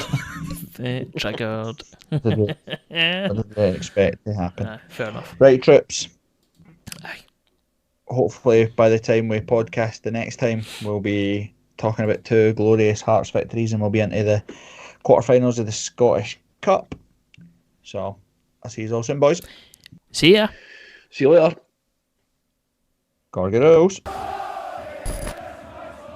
Triggered. What did they expect to happen? Fair enough. Right, troops. Aye. Hopefully, by the time we podcast the next time, we'll be talking about 2 glorious Hearts victories and we'll be into the quarterfinals of the Scottish Cup. So, I'll see you all soon, boys. See ya. See you later. Gorgeros.